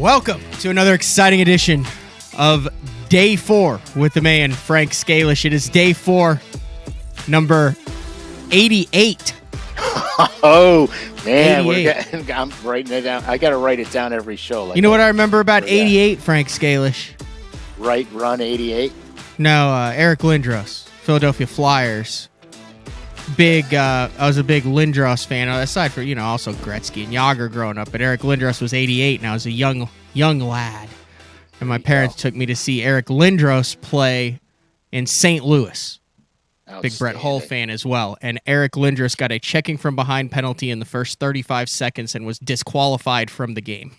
Welcome to another exciting edition of Day 4 with the man, Frank Scalish. It is Day 4, number 88. Oh, man. 88. I'm writing it down. I got to write it down every show. Like you know what I remember about 88, Frank Scalish? Run 88? No, Eric Lindros, Philadelphia Flyers. I was a big Lindros fan, aside from, also Gretzky and Yager growing up, but Eric Lindros was 88, and I was a young lad. And my parents took me to see Eric Lindros play in St. Louis. Big Brett Hull fan as well. And Eric Lindros got a checking from behind penalty in the first 35 seconds and was disqualified from the game.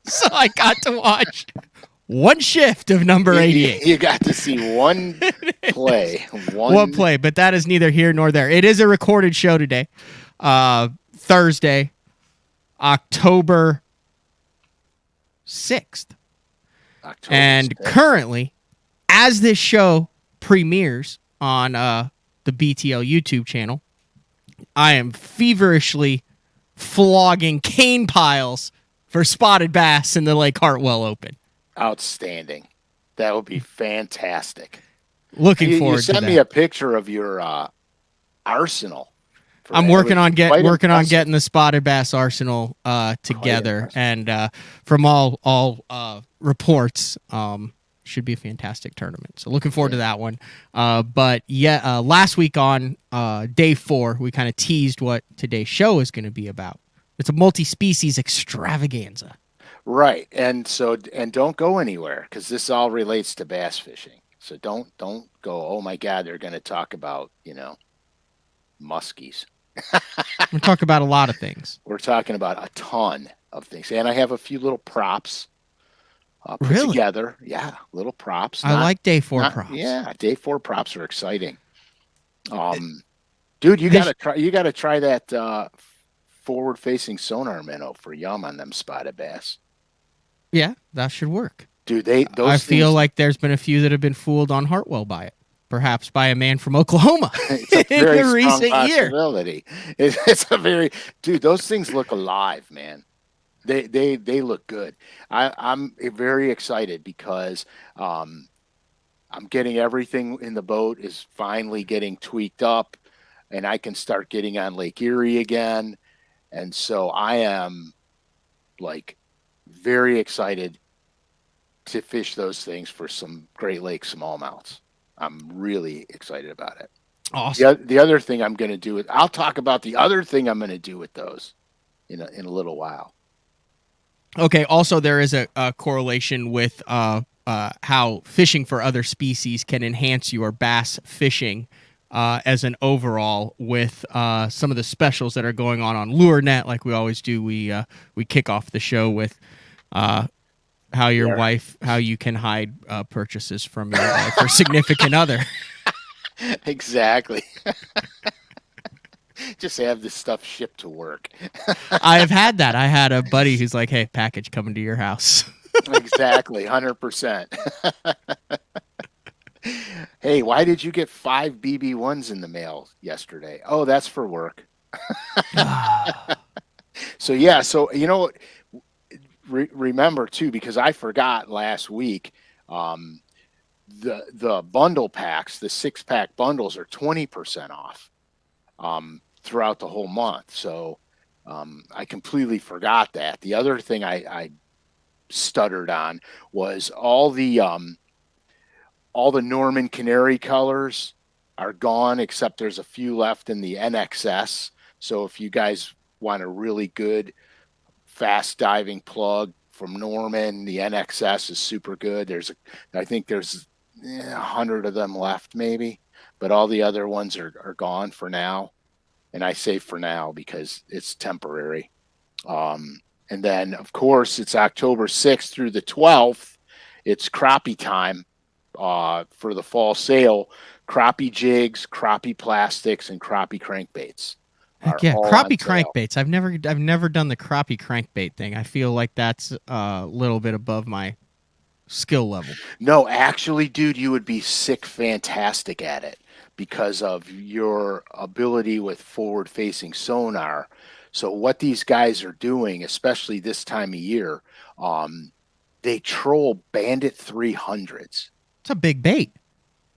So I got to watch one shift of number 88. You got to see one play. One play, but that is neither here nor there. It is a recorded show today, Thursday, October 6th. Currently, as this show premieres on the BTL YouTube channel, I am feverishly flogging cane piles for spotted bass in the Lake Hartwell Open. Outstanding. That would be fantastic. Looking forward to that. You sent me a picture of your arsenal. I'm working on getting the spotted bass arsenal together, and from all reports, should be a fantastic tournament. So looking forward to that one. But last week on Day 4, we kind of teased what today's show is going to be about. It's a multi-species extravaganza. Right, and don't go anywhere because this all relates to bass fishing. So don't go, oh my God, they're going to talk about, muskies. We're talking about a lot of things. We're talking about a ton of things. And I have a few little props put together. Yeah, little props. I like Day 4 props. Yeah, Day 4 props are exciting. Dude, you gotta try that forward-facing sonar minnow for yum on them spotted bass. Yeah, that should work. Dude, I feel like there's been a few that have been fooled on Hartwell by it. Perhaps by a man from Oklahoma in the recent year. It's a very dude. Those things look alive, man. They look good. I'm very excited because I'm getting everything in the boat is finally getting tweaked up, and I can start getting on Lake Erie again, and so I am like very excited to fish those things for some Great Lakes smallmouths. I'm really excited about it. Awesome. The other thing I'm going to do I'll talk about the other thing I'm going to do with those in a little while. Okay. Also, there is a correlation with how fishing for other species can enhance your bass fishing as an overall with some of the specials that are going on LureNet. Like we always do, we kick off the show with how you can hide purchases from your wife or significant other. Exactly. Just have this stuff shipped to work. I have had that. I had a buddy who's like, hey, package coming to your house. Exactly. 100%. Hey, why did you get 5 BB1s in the mail yesterday? Oh, that's for work. So remember too, because I forgot last week, the bundle packs, the 6-pack bundles are 20% off throughout the whole month. So I completely forgot that. The other thing I stuttered on was all the Norman Canary colors are gone, except there's a few left in the NXS. So if you guys want a really good fast diving plug from Norman, the NXS is super good. I think there's 100 of them left maybe, but all the other ones are gone for now. And I say for now because it's temporary. And then of course it's October 6th through the 12th. It's crappie time for the fall sale. Crappie jigs, crappie plastics, and crappie crankbaits. Heck yeah, crappie crankbaits. I've never done the crappie crankbait thing. I feel like that's a little bit above my skill level. No, actually, dude, you would be fantastic at it because of your ability with forward-facing sonar. So what these guys are doing, especially this time of year, they troll Bandit 300s. It's a big bait.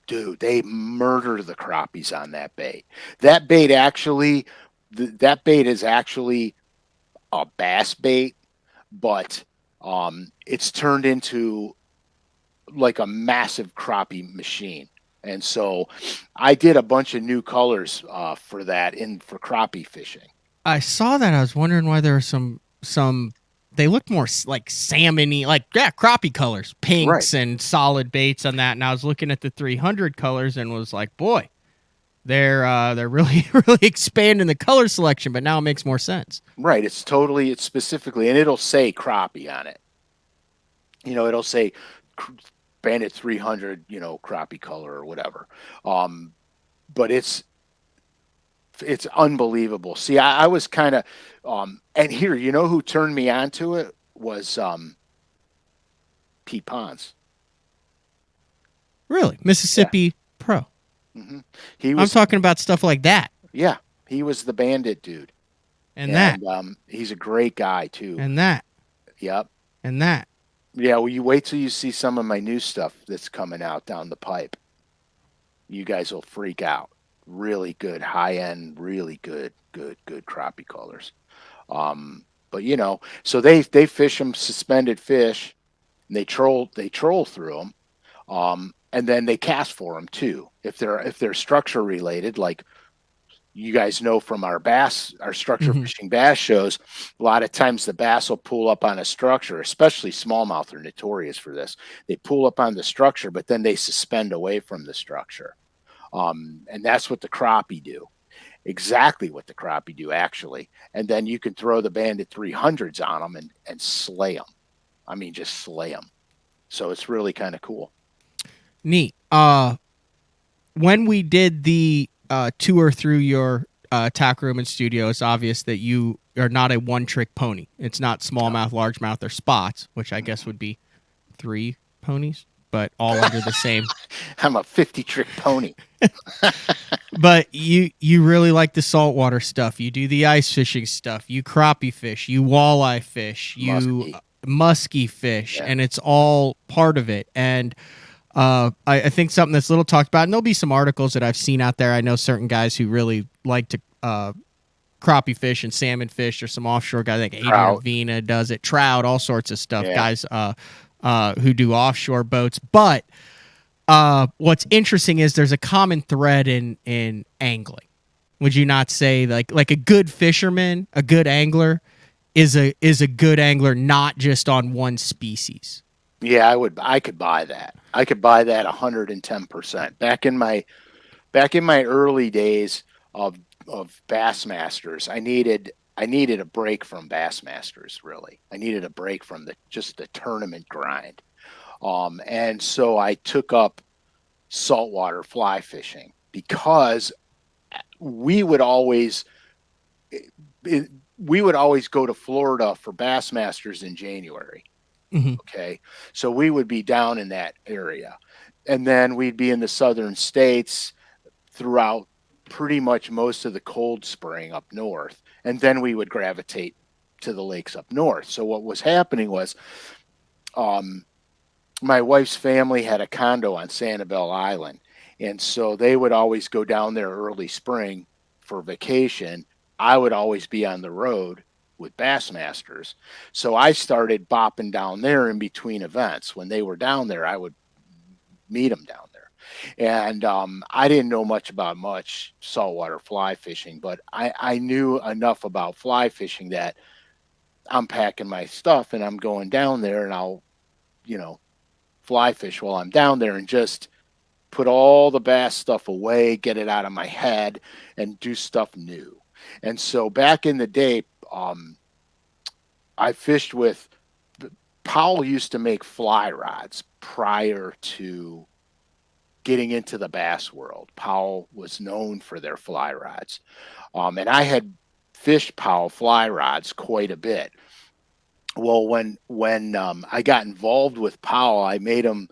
Dude, they murder the crappies on that bait. That bait actually, that bait is actually a bass bait, but it's turned into like a massive crappie machine. And so I did a bunch of new colors for that for crappie fishing. I saw that. I was wondering why there were some. They look more like salmony, like crappie colors, pinks and solid baits on that. And I was looking at the 300 colors and was like, boy, they're really really expanding the color selection. But now it makes more sense. Right. It's specifically, and it'll say crappie on it. It'll say Bandit 300, crappie color or whatever. But it's unbelievable. See, I was kind of, and here, who turned me on to it was Pete Pons. Really? Mississippi Pro. Mm-hmm. I'm talking about stuff like that. Yeah. He was the Bandit dude. And that. He's a great guy too. And that. Yep. And that. Yeah, well, you wait till you see some of my new stuff that's coming out down the pipe. You guys will freak out. Really good, high end, really good crappie colors. But so they fish them suspended fish, and they troll through them, and then they cast for them too. If they're structure related, like you guys know from our structure fishing bass shows, a lot of times the bass will pull up on a structure, especially smallmouth are notorious for this. They pull up on the structure, but then they suspend away from the structure. And that's what the crappie do. Exactly what the crappie do, actually. And then you can throw the Bandit 300s on them and slay them. I mean, just slay them. So it's really kind of cool. Neat. When we did the tour through your tack room and studio, it's obvious that you are not a one-trick pony. It's not smallmouth, largemouth, or spots, which I guess would be 3 ponies, but all under the same. I'm a 50-trick pony. But you really like the saltwater stuff. You do the ice fishing stuff. You crappie fish. You walleye fish. You muskie fish, and it's all part of it. And I think something that's little talked about, and there'll be some articles that I've seen out there. I know certain guys who really like to crappie fish and salmon fish. There's some offshore guys like Adrian Vina does it, trout, all sorts of stuff. Guys who do offshore boats. But what's interesting is there's a common thread in angling. Would you not say like a good fisherman, a good angler is a good angler, not just on one species? Yeah, I could buy that. I could buy that 110%. Back in my early days of Bassmasters, I needed a break from Bassmasters, really. I needed a break from just the tournament grind. And so I took up saltwater fly fishing because we would always go to Florida for Bassmasters in January. Mm-hmm. Okay. So we would be down in that area, and then we'd be in the southern states throughout pretty much most of the cold spring up north. And then we would gravitate to the lakes up north. So what was happening was, my wife's family had a condo on Sanibel Island. And so they would always go down there early spring for vacation. I would always be on the road with Bassmasters. So I started bopping down there in between events. When they were down there, I would meet them down there. And I didn't know much about saltwater fly fishing, but I knew enough about fly fishing that I'm packing my stuff and I'm going down there, and I'll, fly fish while I'm down there and just put all the bass stuff away, get it out of my head, and do stuff new. And so back in the day, I fished with Powell used to make fly rods prior to getting into the bass world. Powell was known for their fly rods. And I had fished Powell fly rods quite a bit. Well, when I got involved with Powell, I made him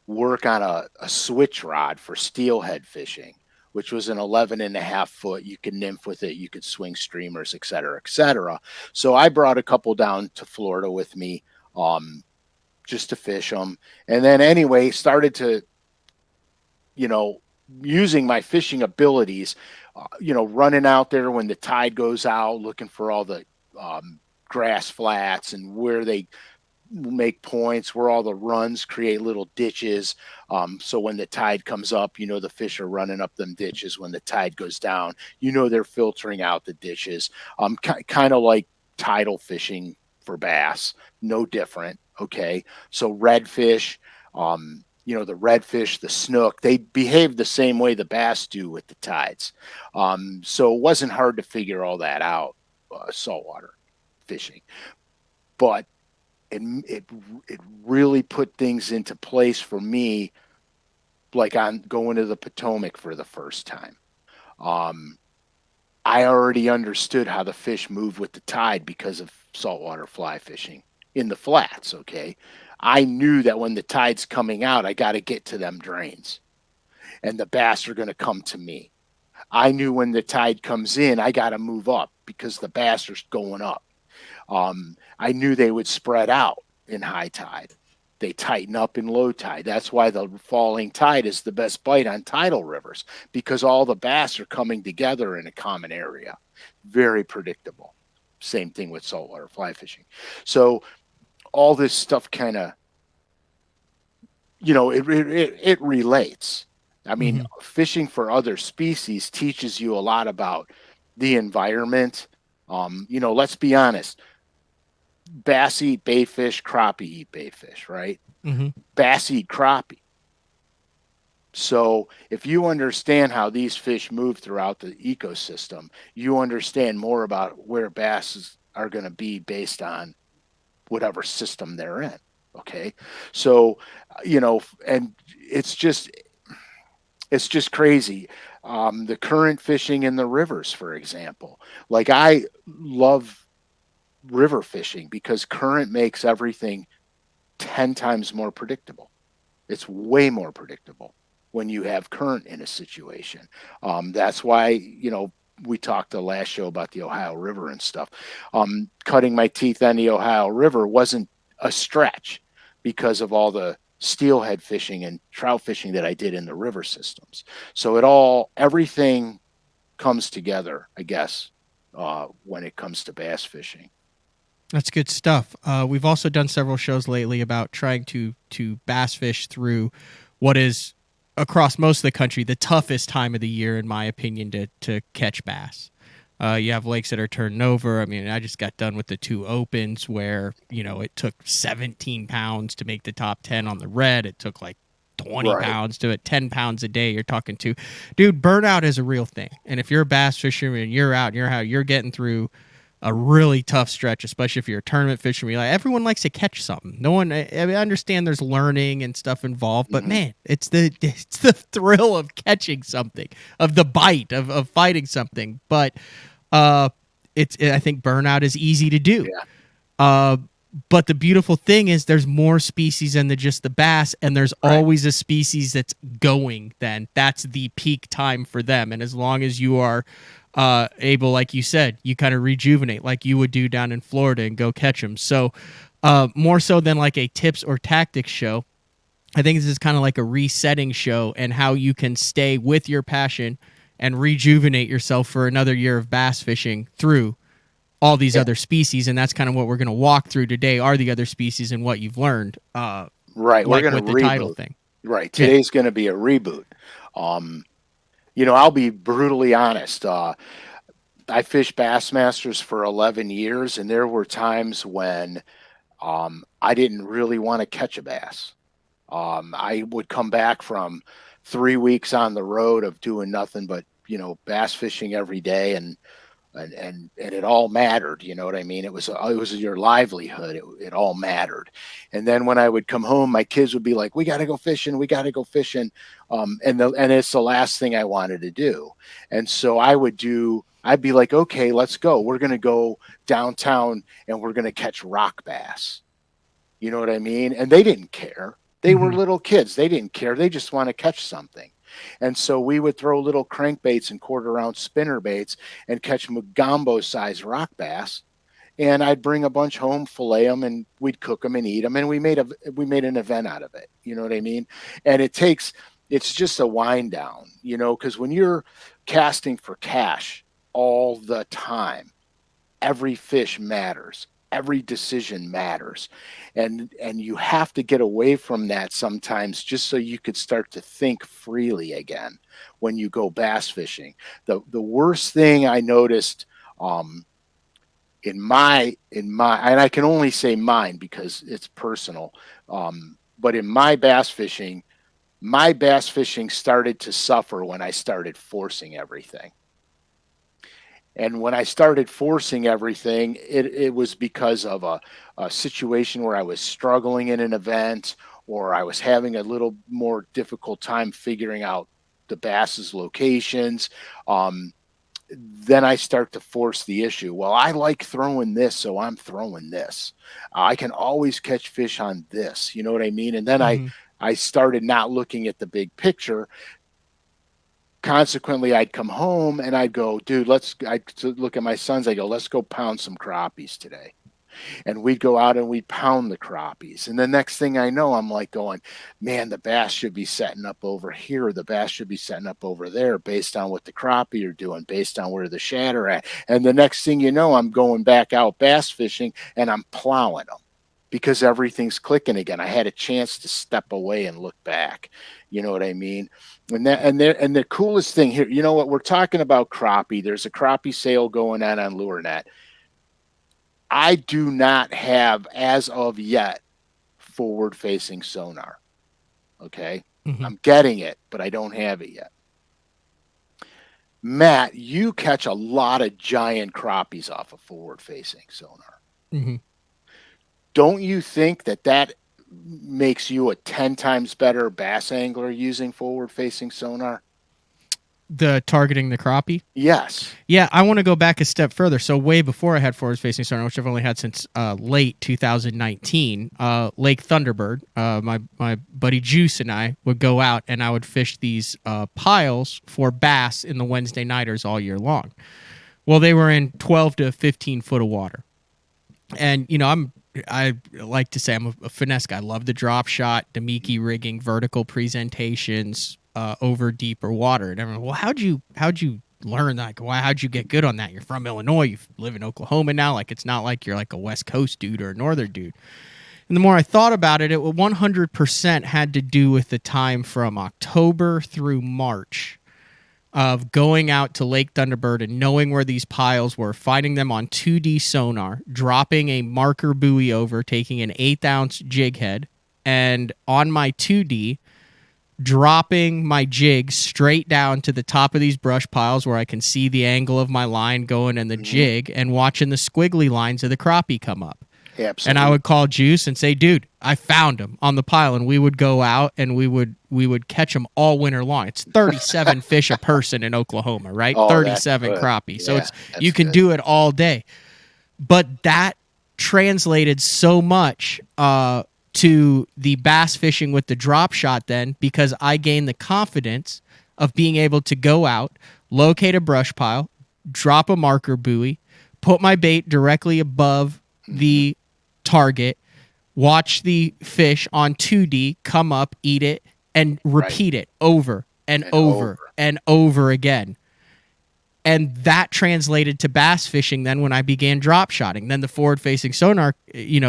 work on a switch rod for steelhead fishing. which was an 11.5 foot. You could nymph with it, you could swing streamers, et cetera, et cetera. So I brought a couple down to Florida with me, just to fish them. And then anyway, started to, you know, using my fishing abilities, running out there when the tide goes out, looking for all the grass flats and where they make points, where all the runs create little ditches. So when the tide comes up, the fish are running up them ditches. When the tide goes down, they're filtering out the ditches. Kind of like tidal fishing for bass, no different. Okay. So redfish, the redfish, the snook, they behave the same way the bass do with the tides. So it wasn't hard to figure all that out, saltwater fishing. But it really put things into place for me, like on going to the Potomac for the first time. I already understood how the fish move with the tide because of saltwater fly fishing in the flats, okay? I knew that when the tide's coming out, I got to get to them drains, and the bass are going to come to me. I knew when the tide comes in, I got to move up because the bass are going up. I knew they would spread out in high tide. They tighten up in low tide. That's why the falling tide is the best bite on tidal rivers, because all the bass are coming together in a common area. Very predictable. Same thing with saltwater fly fishing. So all this stuff kind of, it relates. I mean, fishing for other species teaches you a lot about the environment. Let's be honest. Bass eat bayfish, crappie eat bayfish, right? Bass eat crappie. So if you understand how these fish move throughout the ecosystem, you understand more about where bass are going to be based on whatever system they're in. Okay. So, and it's just crazy. The current fishing in the rivers, for example, like I love river fishing because current makes everything 10 times more predictable. It's way more predictable when you have current in a situation. That's why, we talked the last show about the Ohio River and stuff. Cutting my teeth on the Ohio River wasn't a stretch because of all the steelhead fishing and trout fishing that I did in the river systems. So everything comes together, I guess, when it comes to bass fishing. That's good stuff. We've also done several shows lately about trying to bass fish through what is, across most of the country, the toughest time of the year, in my opinion, to catch bass. You have lakes that are turning over. I mean, I just got done with the 2 opens where, it took 17 pounds to make the top 10 on the red. It took like 20 pounds to it, 10 pounds a day. You're talking to, dude, burnout is a real thing. And if you're a bass fisherman and you're getting through a really tough stretch, especially if you're a tournament fisherman. Everyone likes to catch something. No one, I understand there's learning and stuff involved, but man, it's the thrill of catching something, of the bite, of fighting something. But I think burnout is easy to do. Yeah. But the beautiful thing is there's more species than just the bass, and there's always a species that's going then. That's the peak time for them. And as long as you are able, like you said, you kind of rejuvenate like you would do down in Florida and go catch them. So more so than like a tips or tactics show, I think this is kind of like a resetting show and how you can stay with your passion and rejuvenate yourself for another year of bass fishing through all these other species. And that's kind of what we're going to walk through today, are the other species and what you've learned. Right. Like we're going with to the title thing. Right. Today's going to be a reboot. I'll be brutally honest. I fished Bassmasters for 11 years, and there were times when I didn't really want to catch a bass. I would come back from 3 weeks on the road of doing nothing but, bass fishing every day, and it all mattered. You know what I mean? It was your livelihood. It all mattered. And then when I would come home, my kids would be like, "We got to go fishing. We got to go fishing." And it's the last thing I wanted to do. And so I'd be like, "Okay, let's go. We're going to go downtown and we're going to catch rock bass." You know what I mean? And they didn't care. They were little kids. They didn't care. They just want to catch something. And so we would throw little crankbaits and quarter-ounce spinner baits and catch Mugombo-sized rock bass. And I'd bring a bunch home, fillet them, and we'd cook them and eat them. And we made an event out of it. You know what I mean? And it's just a wind down, because when you're casting for cash all the time, every fish matters. Every decision matters. And you have to get away from that sometimes just so you could start to think freely again when you go bass fishing. The worst thing I noticed in my and I can only say mine because it's personal, but in my bass fishing started to suffer when I started forcing everything. And when I started forcing everything, it was because of a situation where I was struggling in an event, or I was having a little more difficult time figuring out the bass's locations. Then I start to force the issue. Well, I like throwing this, so I'm throwing this. I can always catch fish on this. You know what I mean? And then I started not looking at the big picture. Consequently, I'd come home and I'd go, dude, I'd look at my sons. I go, let's go pound some crappies today. And we'd go out and we'd pound the crappies. And the next thing I know, I'm like going, man, the bass should be setting up over here. The bass should be setting up over there based on what the crappie are doing, based on where the shad are at. And the next thing you know, I'm going back out bass fishing and I'm plowing them because everything's clicking again. I had a chance to step away and look back. You know what I mean? And the coolest thing here, you know what? We're talking about crappie. There's a crappie sale going on LureNet. I do not have, as of yet, forward-facing sonar. Okay? I'm getting it, but I don't have it yet. Matt, you catch a lot of giant crappies off of forward-facing sonar. Don't you think that makes you a 10 times better bass angler using forward-facing sonar? The targeting the crappie? Yes. Yeah, I want to go back a step further. So way before I had forward-facing sonar, which I've only had since late 2019, Lake Thunderbird, my buddy Juice and I would go out and I would fish these piles for bass in the Wednesday nighters all year long. Well, they were in 12 to 15 foot of water. And, I like to say I'm a finesse guy. I love the drop shot, Damiki rigging, vertical presentations, over deeper water. And everyone, well, how'd you learn that? Like, how'd you get good on that? You're from Illinois. You live in Oklahoma now. Like, it's not like you're like a West Coast dude or a Northern dude. And the more I thought about it, it 100% had to do with the time from October through March of going out to Lake Thunderbird and knowing where these piles were, finding them on 2D sonar, dropping a marker buoy over, taking an 1/8-ounce jig head, and on my 2D, dropping my jig straight down to the top of these brush piles where I can see the angle of my line going and the jig, and watching the squiggly lines of the crappie come up. Absolutely. And I would call Juice and say, dude, I found him on the pile. And we would go out and we would catch them all winter long. It's 37 fish a person in Oklahoma, right? Oh, 37 crappie. So yeah, you can do it all day. But that translated so much to the bass fishing with the drop shot then, because I gained the confidence of being able to go out, locate a brush pile, drop a marker buoy, put my bait directly above the target, watch the fish on 2D come up, eat it, and repeat it over and over and over again. And that translated to bass fishing then when I began drop shotting. Then the forward-facing sonar,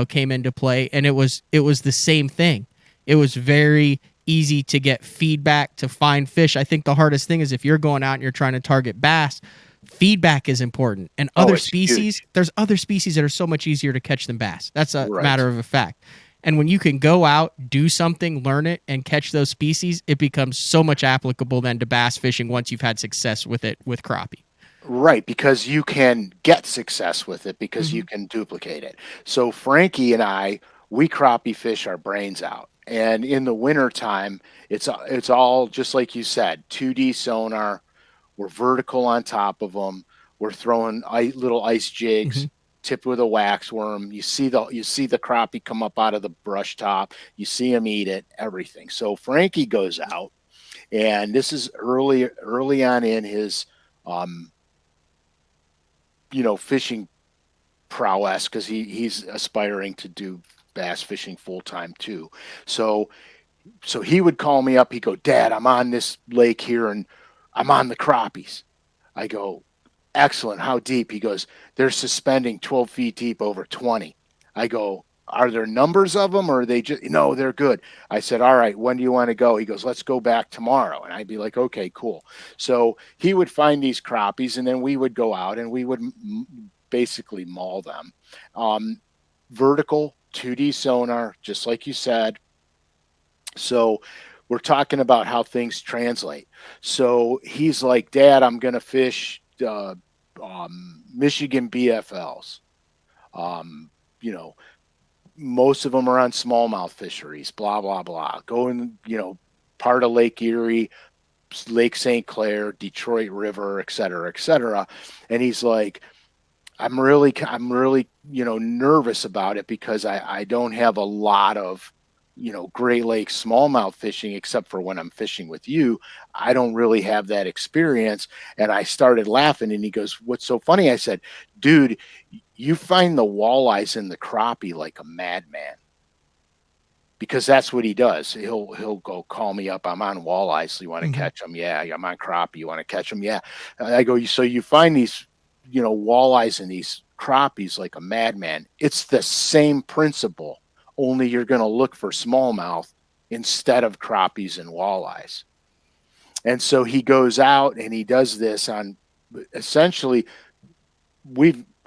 came into play, and it was the same thing. It was very easy to get feedback, to find fish. I think the hardest thing is if you're going out and you're trying to target bass, feedback is important. And other species, there's other species that are so much easier to catch than bass. That's a matter of a fact. And when you can go out, do something, learn it, and catch those species, it becomes so much applicable then to bass fishing once you've had success with it with crappie. Right, because you can get success with it because you can duplicate it. So Frankie and I, we crappie fish our brains out. And in the wintertime, it's all just like you said, 2D sonar. We're vertical on top of them. We're throwing little ice jigs tipped with a wax worm. You see the crappie come up out of the brush top. You see him eat it, everything. So Frankie goes out And this is early on in his, um, fishing prowess, because he's aspiring to do bass fishing full time too. So he would call me up. He'd go, Dad, I'm on this lake here and I'm on the crappies. I go, excellent. How deep? He goes, they're suspending 12 feet deep over 20. I go, are there numbers of them or are they just, no, they're good. I said, all right, when do you want to go? He goes, let's go back tomorrow. And I'd be like, okay, cool. So he would find these crappies and then we would go out and we would basically maul them. Vertical 2D sonar, just like you said. So we're talking about how things translate. So he's like, Dad, I'm going to fish Michigan BFLs. You know, most of them are on smallmouth fisheries, blah, blah, blah. Going, part of Lake Erie, Lake St. Clair, Detroit River, et cetera, et cetera. And he's like, I'm really, nervous about it because I don't have a lot of, Great Lakes smallmouth fishing, except for when I'm fishing with you. I don't really have that experience. And I started laughing and he goes, what's so funny? I said, dude, you find the walleyes in the crappie like a madman. Because that's what he does. He'll go call me up. I'm on walleyes. So you want to catch them? Yeah. I'm on crappie. You want to catch them? Yeah. I go, so you find these, walleyes and these crappies like a madman. It's the same principle, only you're going to look for smallmouth instead of crappies and walleyes. And so he goes out and he does this on essentially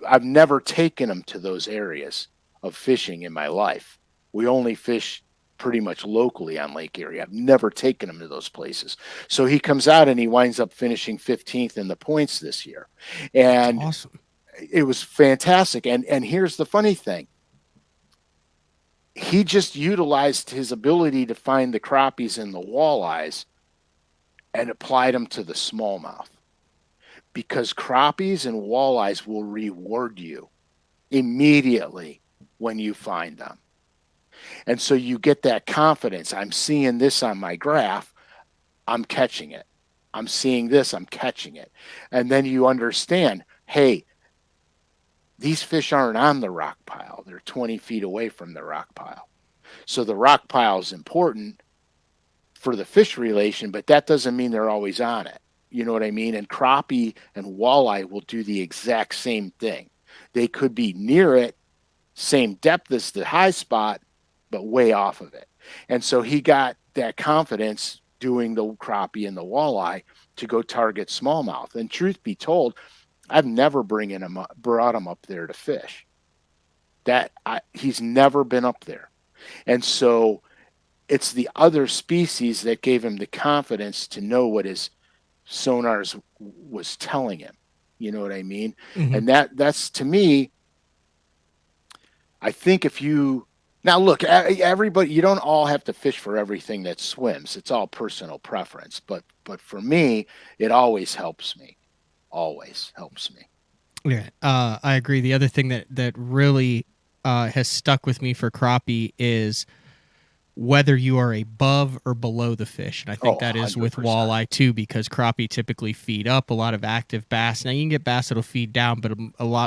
I've never taken him to those areas of fishing in my life. We only fish pretty much locally on Lake Erie. I've never taken him to those places. So he comes out and he winds up finishing 15th in the points this year. And that's awesome. It was fantastic. And here's the funny thing. He just utilized his ability to find the crappies and the walleyes and applied them to the smallmouth. Because crappies and walleyes will reward you immediately when you find them. And so you get that confidence. I'm seeing this on my graph. I'm catching it. I'm seeing this. I'm catching it. And then you understand, hey, these fish aren't on the rock pile. They're 20 feet away from the rock pile. So the rock pile is important for the fish relation, but that doesn't mean they're always on it. You know what I mean? And crappie and walleye will do the exact same thing. They could be near it, same depth as the high spot, but way off of it. And so he got that confidence doing the crappie and the walleye to go target smallmouth. And truth be told, I've never brought him up there to fish. He's never been up there. And so it's the other species that gave him the confidence to know what his sonars was telling him. You know what I mean? And that's to me, I think if you now look, everybody, you don't all have to fish for everything that swims. It's all personal preference. But for me, it always helps me. Always helps me. Yeah, I agree. The other thing that really has stuck with me for crappie is whether you are above or below the fish. And I think that is 100%. With walleye too, because crappie typically feed up. A lot of active bass. Now you can get bass that'll feed down, but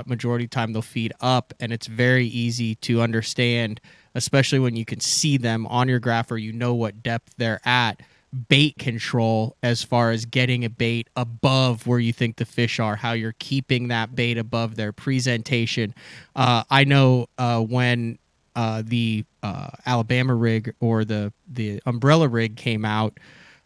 majority of the time they'll feed up, and it's very easy to understand, especially when you can see them on your graph or you know what depth they're at. Bait control, as far as getting a bait above where you think the fish are, how you're keeping that bait above their presentation. I know when the Alabama rig or the umbrella rig came out,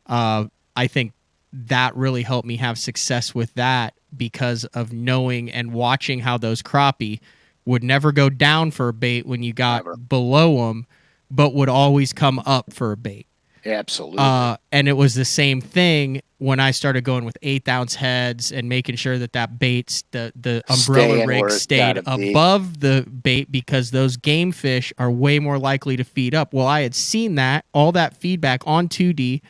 I think that really helped me have success with that because of knowing and watching how those crappie would never go down for a bait when you got below them, but would always come up for a bait. Absolutely. And it was the same thing when I started going with 1/8 ounce heads and making sure that bait, the umbrella rig stayed above the bait, because those game fish are way more likely to feed up. Well, I had seen all that feedback on 2D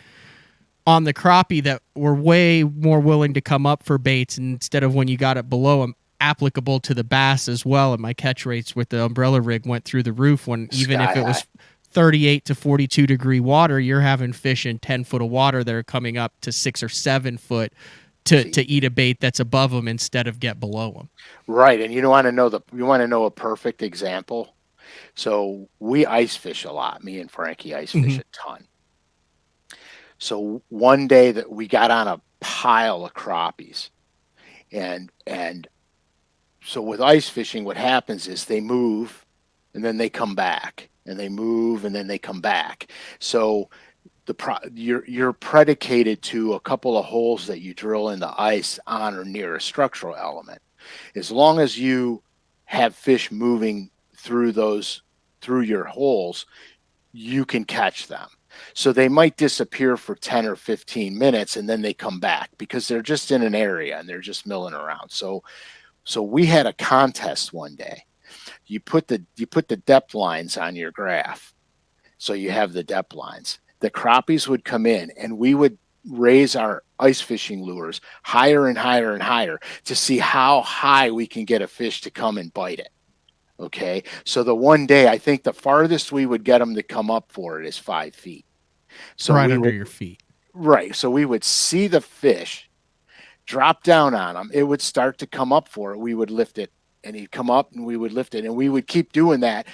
on the crappie that were way more willing to come up for baits instead of when you got it below them, applicable to the bass as well. And my catch rates with the umbrella rig went through the roof when even if it was 38 to 42 degree water, you're having fish in 10 foot of water that are coming up to 6 or 7 foot to eat a bait that's above them instead of get below them. Right. And you want to know a perfect example. So we ice fish a lot. Me and Frankie ice fish a ton. So one day that we got on a pile of crappies, and so with ice fishing, what happens is they move and then they come back, and they move and then they come back. So you're predicated to a couple of holes that you drill in the ice on or near a structural element. As long as you have fish moving through your holes, you can catch them. So they might disappear for 10 or 15 minutes and then they come back because they're just in an area and they're just milling around. So we had a contest one day. You put the depth lines on your graph. So you have the depth lines. The crappies would come in and we would raise our ice fishing lures higher and higher and higher to see how high we can get a fish to come and bite it. Okay. So the one day, I think the farthest we would get them to come up for it is 5 feet. So right under your feet. Right. So we would see the fish drop down on them. It would start to come up for it. We would lift it and he'd come up and we would lift it. And we would keep doing that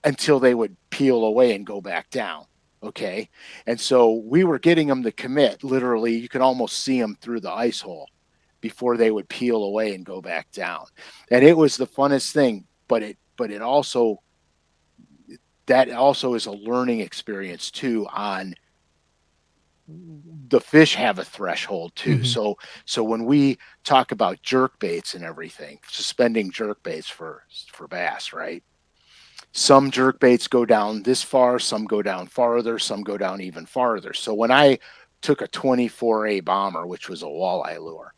until they would peel away and go back down. Okay. And so we were getting them to commit. Literally, you could almost see them through the ice hole before they would peel away and go back down. And it was the funnest thing, but it also is a learning experience too. On the fish have a threshold too. So when we talk about jerk baits and everything, suspending jerk baits for bass, right? Some jerk baits go down this far, some go down farther, some go down even farther. So when I took a 24A bomber, which was a walleye lure,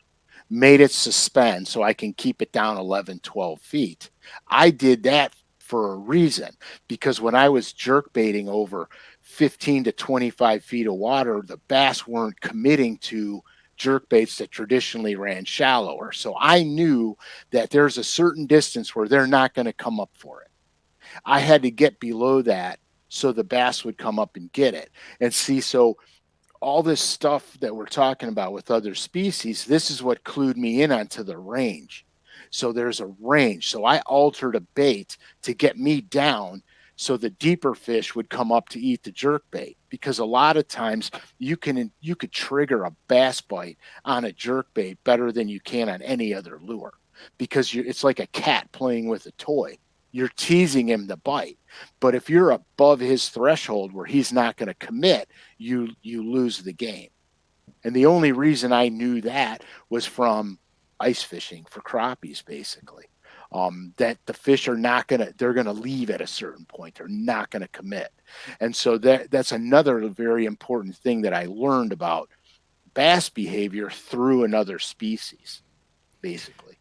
made it suspend so I can keep it down 11, 12 feet, I did that for a reason, because when I was jerk baiting over 15 to 25 feet of water, the bass weren't committing to jerk baits that traditionally ran shallower. So I knew that there's a certain distance where they're not going to come up for it. I had to get below that so the bass would come up and get it. And see, so all this stuff that we're talking about with other species, this is what clued me in onto the range. So there's a range. So I altered a bait to get me down so the deeper fish would come up to eat the jerk bait, because a lot of times you could trigger a bass bite on a jerk bait better than you can on any other lure, because it's like a cat playing with a toy. You're teasing him to bite, but if you're above his threshold where he's not going to commit, you lose the game. And the only reason I knew that was from ice fishing for crappies, basically. That the fish they're going to leave at a certain point. They're not going to commit. And so that's another very important thing that I learned about bass behavior through another species, basically.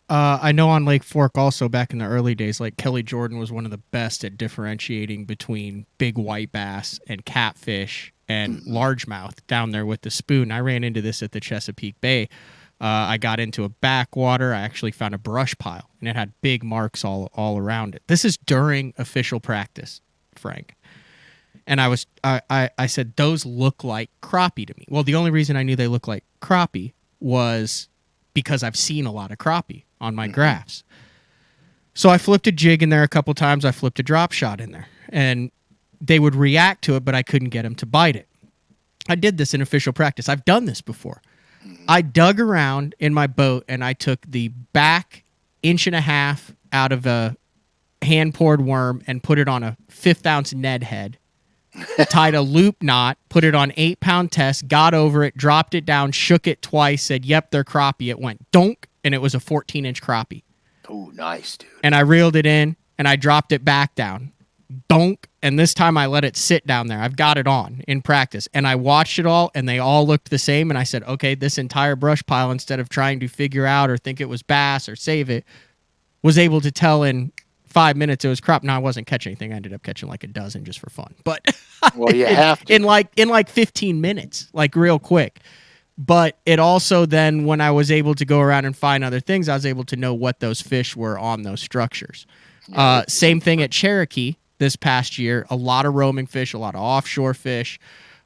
I know on Lake Fork also back in the early days, like Kelly Jordan was one of the best at differentiating between big white bass and catfish and largemouth down there with the spoon. I ran into this at the Chesapeake Bay. I got into a backwater. I actually found a brush pile, and it had big marks all around it. This is during official practice, Frank. And I said, those look like crappie to me. Well, the only reason I knew they look like crappie was because I've seen a lot of crappie on my graphs. So I flipped a jig in there a couple times. I flipped a drop shot in there, and they would react to it, but I couldn't get them to bite it. I did this in official practice. I've done this before. I dug around in my boat, and I took the back 1.5 inches out of a hand-poured worm and put it on a 1/5 ounce Ned head, tied a loop knot, put it on 8-pound test, got over it, dropped it down, shook it twice, said, yep, they're crappie. It went donk, and it was a 14-inch crappie. Oh, nice, dude. And I reeled it in, and I dropped it back down. Donk. And this time I let it sit down there. I've got it on in practice. And I watched it all, and they all looked the same. And I said, okay, this entire brush pile, instead of trying to figure out or think it was bass or save it, was able to tell in 5 minutes it was crop. Now, I wasn't catching anything. I ended up catching like a dozen just for fun. But well, you have to. In like 15 minutes, like real quick. But it also then, when I was able to go around and find other things, I was able to know what those fish were on those structures. Same thing at Cherokee. this past year, a lot of roaming fish, a lot of offshore fish,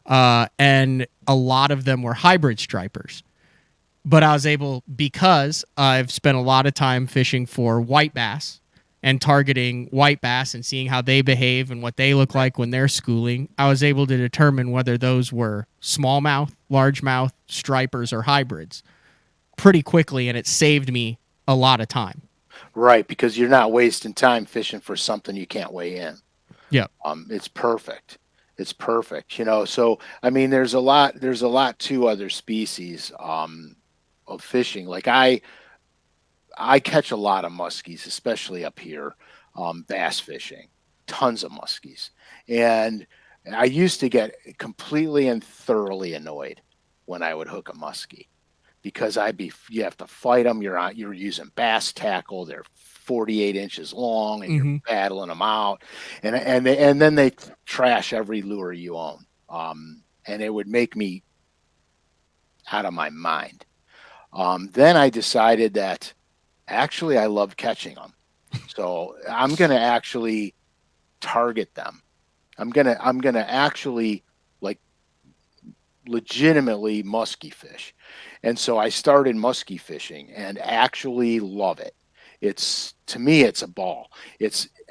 and a lot of them were hybrid stripers. But I was able, because I've spent a lot of time fishing for white bass and targeting white bass and seeing how they behave and what they look like when they're schooling, I was able to determine whether those were smallmouth, largemouth, stripers, or hybrids pretty quickly, and it saved me a lot of time. Right, because you're not wasting time fishing for something you can't weigh in. Yep. It's perfect. It's perfect. So I mean, there's a lot to other species of fishing. Like I catch a lot of muskies, especially up here, bass fishing, tons of muskies. And I used to get completely and thoroughly annoyed when I would hook a muskie because you have to fight them. You're using bass tackle. They're 48 inches long, and you're Mm-hmm. battling them out, and then they trash every lure you own. And it would make me out of my mind. Then I decided that actually I love catching them, so I'm gonna actually target them. I'm gonna actually like legitimately musky fish. And so I started musky fishing and actually love it. It's to me it's a ball.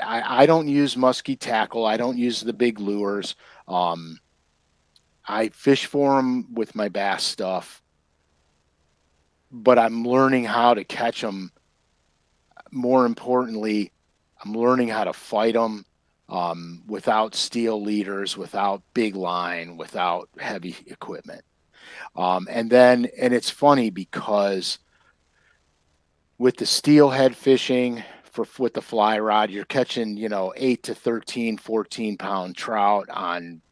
I don't use musky tackle. I don't use the big lures. Um, I fish for them with my bass stuff, but I'm learning how to catch them. More importantly, I'm learning how to fight them without steel leaders, without big line, without heavy equipment. And it's funny because with the steelhead fishing with the fly rod, you're catching, 8 to 13, 14 pound trout on,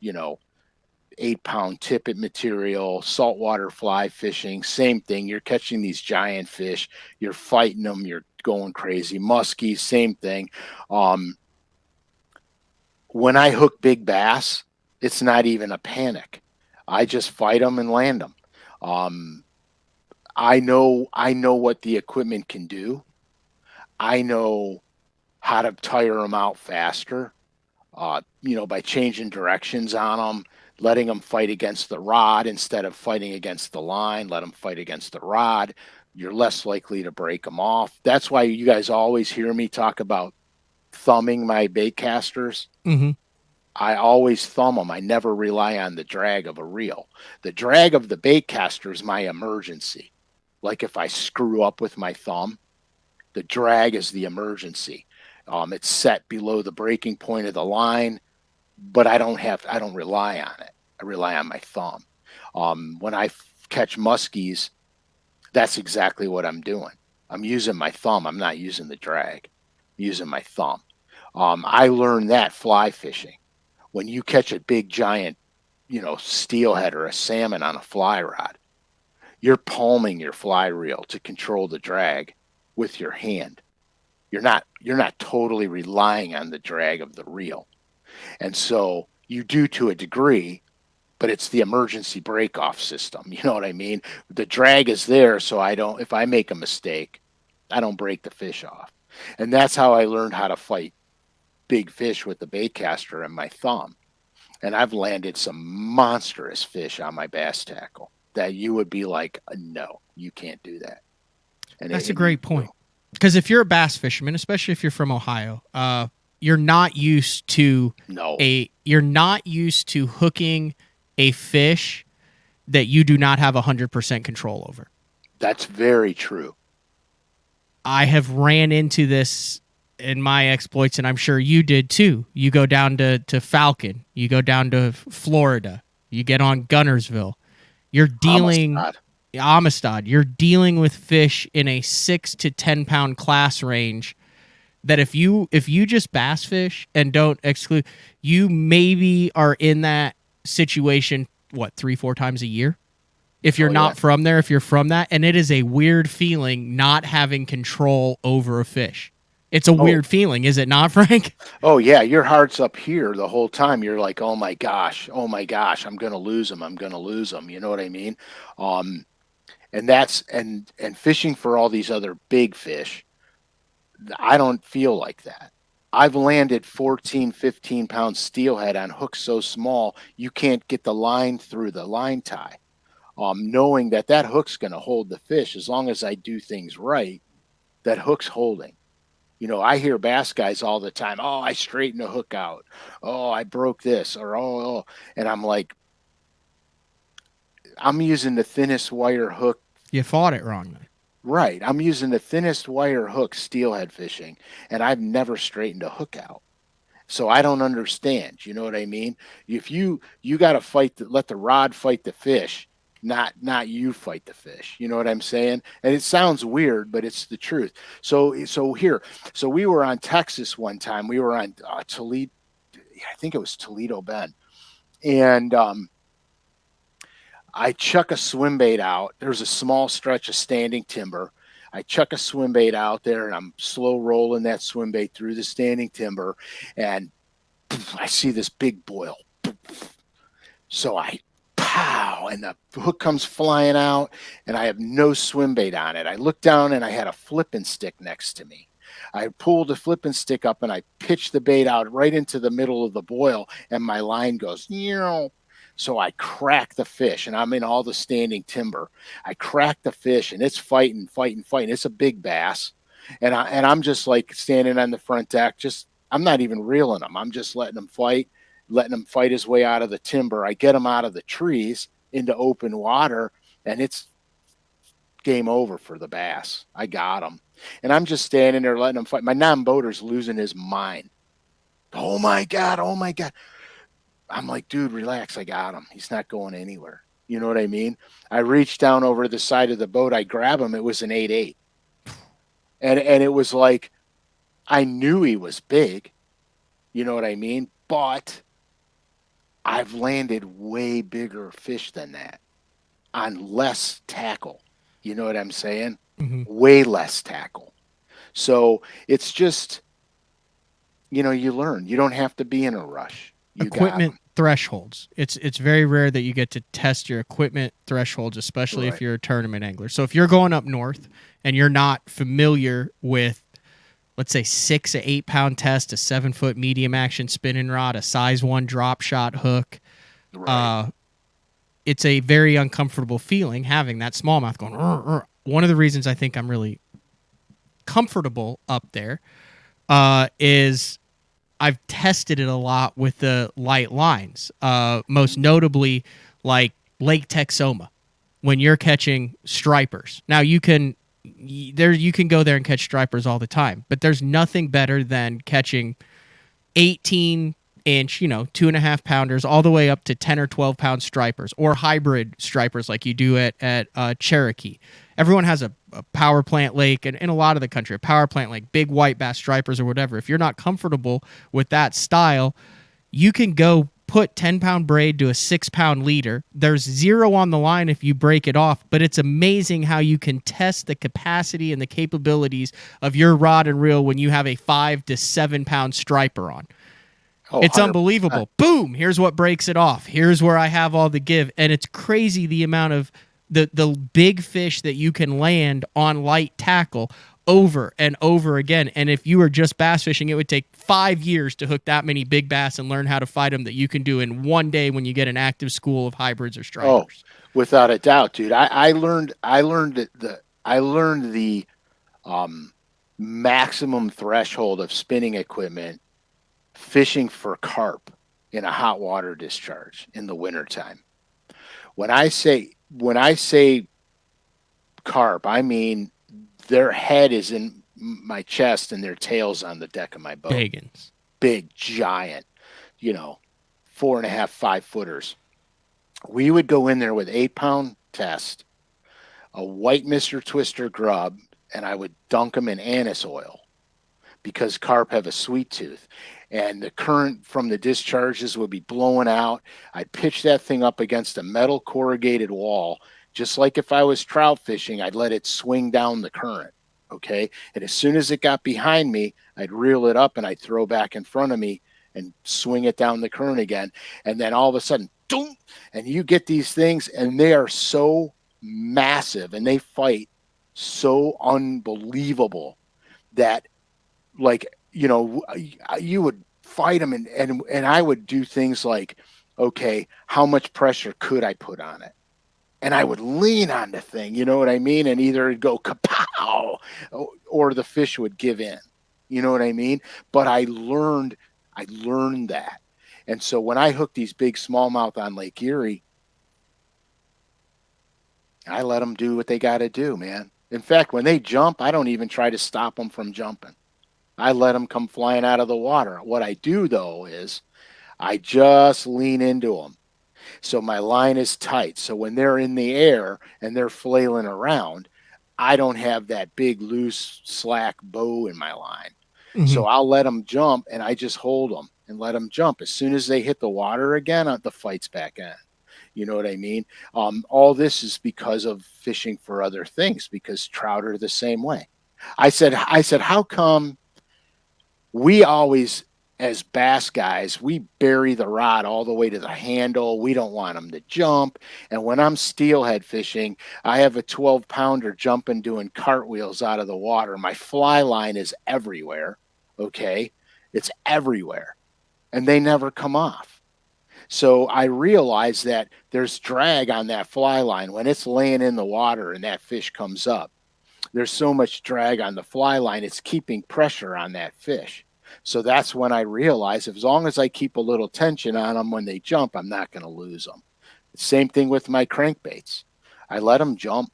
8 pound tippet material. Saltwater fly fishing, same thing. You're catching these giant fish, you're fighting them, you're going crazy. Muskies, same thing. Um, when I hook big bass, it's not even a panic. I just fight them and land them. Um, I know what the equipment can do. I know how to tire them out faster. By changing directions on them, letting them fight against the rod instead of fighting against the line. Let them fight against the rod. You're less likely to break them off. That's why you guys always hear me talk about thumbing my bait casters. Mm-hmm. I always thumb them. I never rely on the drag of a reel. The drag of the bait caster is my emergency. Like if I screw up with my thumb, the drag is the emergency. It's set below the breaking point of the line, but I don't rely on it. I rely on my thumb. When I catch muskies, that's exactly what I'm doing. I'm using my thumb. I'm not using the drag. I'm using my thumb. I learned that fly fishing. When you catch a big giant, steelhead or a salmon on a fly rod, you're palming your fly reel to control the drag with your hand. You're not totally relying on the drag of the reel. And so you do to a degree, but it's the emergency break off system. You know what I mean? The drag is there so if I make a mistake, I don't break the fish off. And that's how I learned how to fight big fish with the bait caster and my thumb. And I've landed some monstrous fish on my bass tackle that you would be like, no, you can't do that. That's a great point. Because if you're a bass fisherman, especially if you're from Ohio, you're not used to No, you're not used to hooking a fish that you do not have 100% control over. that's very true. I have ran into this in my exploits, and I'm sure you did too. You go down to Falcon, you go down to Florida, you get on Gunnersville. You're dealing Amistad. You're dealing with fish in a 6 to 10 pound class range. That if you just bass fish and don't exclude, you maybe are in that situation 3-4 times a year. If you're not from there, if you're from that, and it is a weird feeling not having control over a fish. It's a weird feeling, is it not, Frank? Oh yeah, your heart's up here the whole time. You're like, oh my gosh, I'm gonna lose them. I'm gonna lose them. You know what I mean? And that's and fishing for all these other big fish, I don't feel like that. I've landed 14, 15 pound steelhead on hooks so small you can't get the line through the line tie. Knowing that that hook's going to hold the fish as long as I do things right, that hook's holding. You know, I hear bass guys all the time, oh, I straightened the hook out. Oh, I broke this, or oh. And I'm like, I'm using the thinnest wire hook. You fought it wrong then. Right. I'm using the thinnest wire hook steelhead fishing, and I've never straightened a hook out. So I don't understand. You know what I mean? If you got to fight, let the rod fight the fish, not you fight the fish. You know what I'm saying? And it sounds weird, but it's the truth. So we were on Texas one time. We were on Toledo. I think it was Toledo Bend, and I chuck a swim bait out. There's a small stretch of standing timber. I chuck a swim bait out there, and I'm slow rolling that swim bait through the standing timber, and I see this big boil. So I pow, and the hook comes flying out, and I have no swim bait on it. I look down, and I had a flipping stick next to me. I pulled the flipping stick up, and I pitched the bait out right into the middle of the boil, and my line goes, so I crack the fish, and I'm in all the standing timber. I crack the fish, and it's fighting. It's a big bass, and I'm just like standing on the front deck. I'm not even reeling him. I'm just letting him fight his way out of the timber. I get him out of the trees into open water, and it's game over for the bass. I got him, and I'm just standing there letting him fight. My non-boater's losing his mind. Oh my god! I'm like, dude, relax. I got him. He's not going anywhere. You know what I mean? I reached down over the side of the boat. I grab him. It was an 8.8. And it was like, I knew he was big. You know what I mean? But I've landed way bigger fish than that on less tackle. You know what I'm saying? Mm-hmm. Way less tackle. So it's just, you learn. You don't have to be in a rush. Equipment thresholds. It's very rare that you get to test your equipment thresholds, especially if you're a tournament angler. So if you're going up north and you're not familiar with, let's say, 6 to 8 pound test, a 7-foot medium action spinning rod, a size 1 drop shot hook, it's a very uncomfortable feeling having that smallmouth going. One of the reasons I think I'm really comfortable up there is I've tested it a lot with the light lines, most notably like Lake Texoma when you're catching stripers. Now you can go there and catch stripers all the time, but there's nothing better than catching 18-inch, 2.5 pounders all the way up to 10 or 12 pound stripers or hybrid stripers like you do at Cherokee. Everyone has a power plant lake, and in a lot of the country, a power plant lake, big white bass stripers or whatever. If you're not comfortable with that style, you can go put 10-pound braid to a 6-pound leader. There's 0 on the line if you break it off, but it's amazing how you can test the capacity and the capabilities of your rod and reel when you have a 5 to 7 pound striper on. Oh, it's 100%. Unbelievable. Boom, here's what breaks it off. Here's where I have all the give. And it's crazy the amount of the big fish that you can land on light tackle over and over again. And if you were just bass fishing, it would take 5 years to hook that many big bass and learn how to fight them that you can do in one day when you get an active school of hybrids or stripers. Oh, without a doubt, dude. I learned the maximum threshold of spinning equipment fishing for carp in a hot water discharge in the wintertime. When I say carp, I mean their head is in my chest and their tail's on the deck of my boat. Big, giant, 4.5, 5 footers. We would go in there with 8-pound test, a white Mr. Twister grub, and I would dunk them in anise oil because carp have a sweet tooth. And the current from the discharges would be blowing out. I'd pitch that thing up against a metal corrugated wall. Just like if I was trout fishing, I'd let it swing down the current, okay? And as soon as it got behind me, I'd reel it up and I'd throw back in front of me and swing it down the current again. And then all of a sudden, doom, and you get these things, and they are so massive and they fight so unbelievable that, like, you know, you would fight them, and I would do things like, okay, how much pressure could I put on it? And I would lean on the thing, you know what I mean? And either it'd go kapow, or the fish would give in. You know what I mean? But I learned that. And so when I hooked these big smallmouth on Lake Erie, I let them do what they got to do, man. In fact, when they jump, I don't even try to stop them from jumping. I let them come flying out of the water. What I do though is I just lean into them. So my line is tight. So when they're in the air and they're flailing around, I don't have that big loose slack bow in my line. Hmm. So I'll let them jump and I just hold them and let them jump. As soon as they hit the water again, the fight's back in. You know what I mean? All this is because of fishing for other things, because trout are the same way. I said, how come we always, as bass guys, we bury the rod all the way to the handle. We don't want them to jump. And when I'm steelhead fishing, I have a 12-pounder jumping, doing cartwheels out of the water. My fly line is everywhere. Okay. It's everywhere. And they never come off. So I realize that there's drag on that fly line when it's laying in the water and that fish comes up. There's so much drag on the fly line, it's keeping pressure on that fish. So that's when I realize, as long as I keep a little tension on them when they jump, I'm not going to lose them. Same thing with my crankbaits. I let them jump,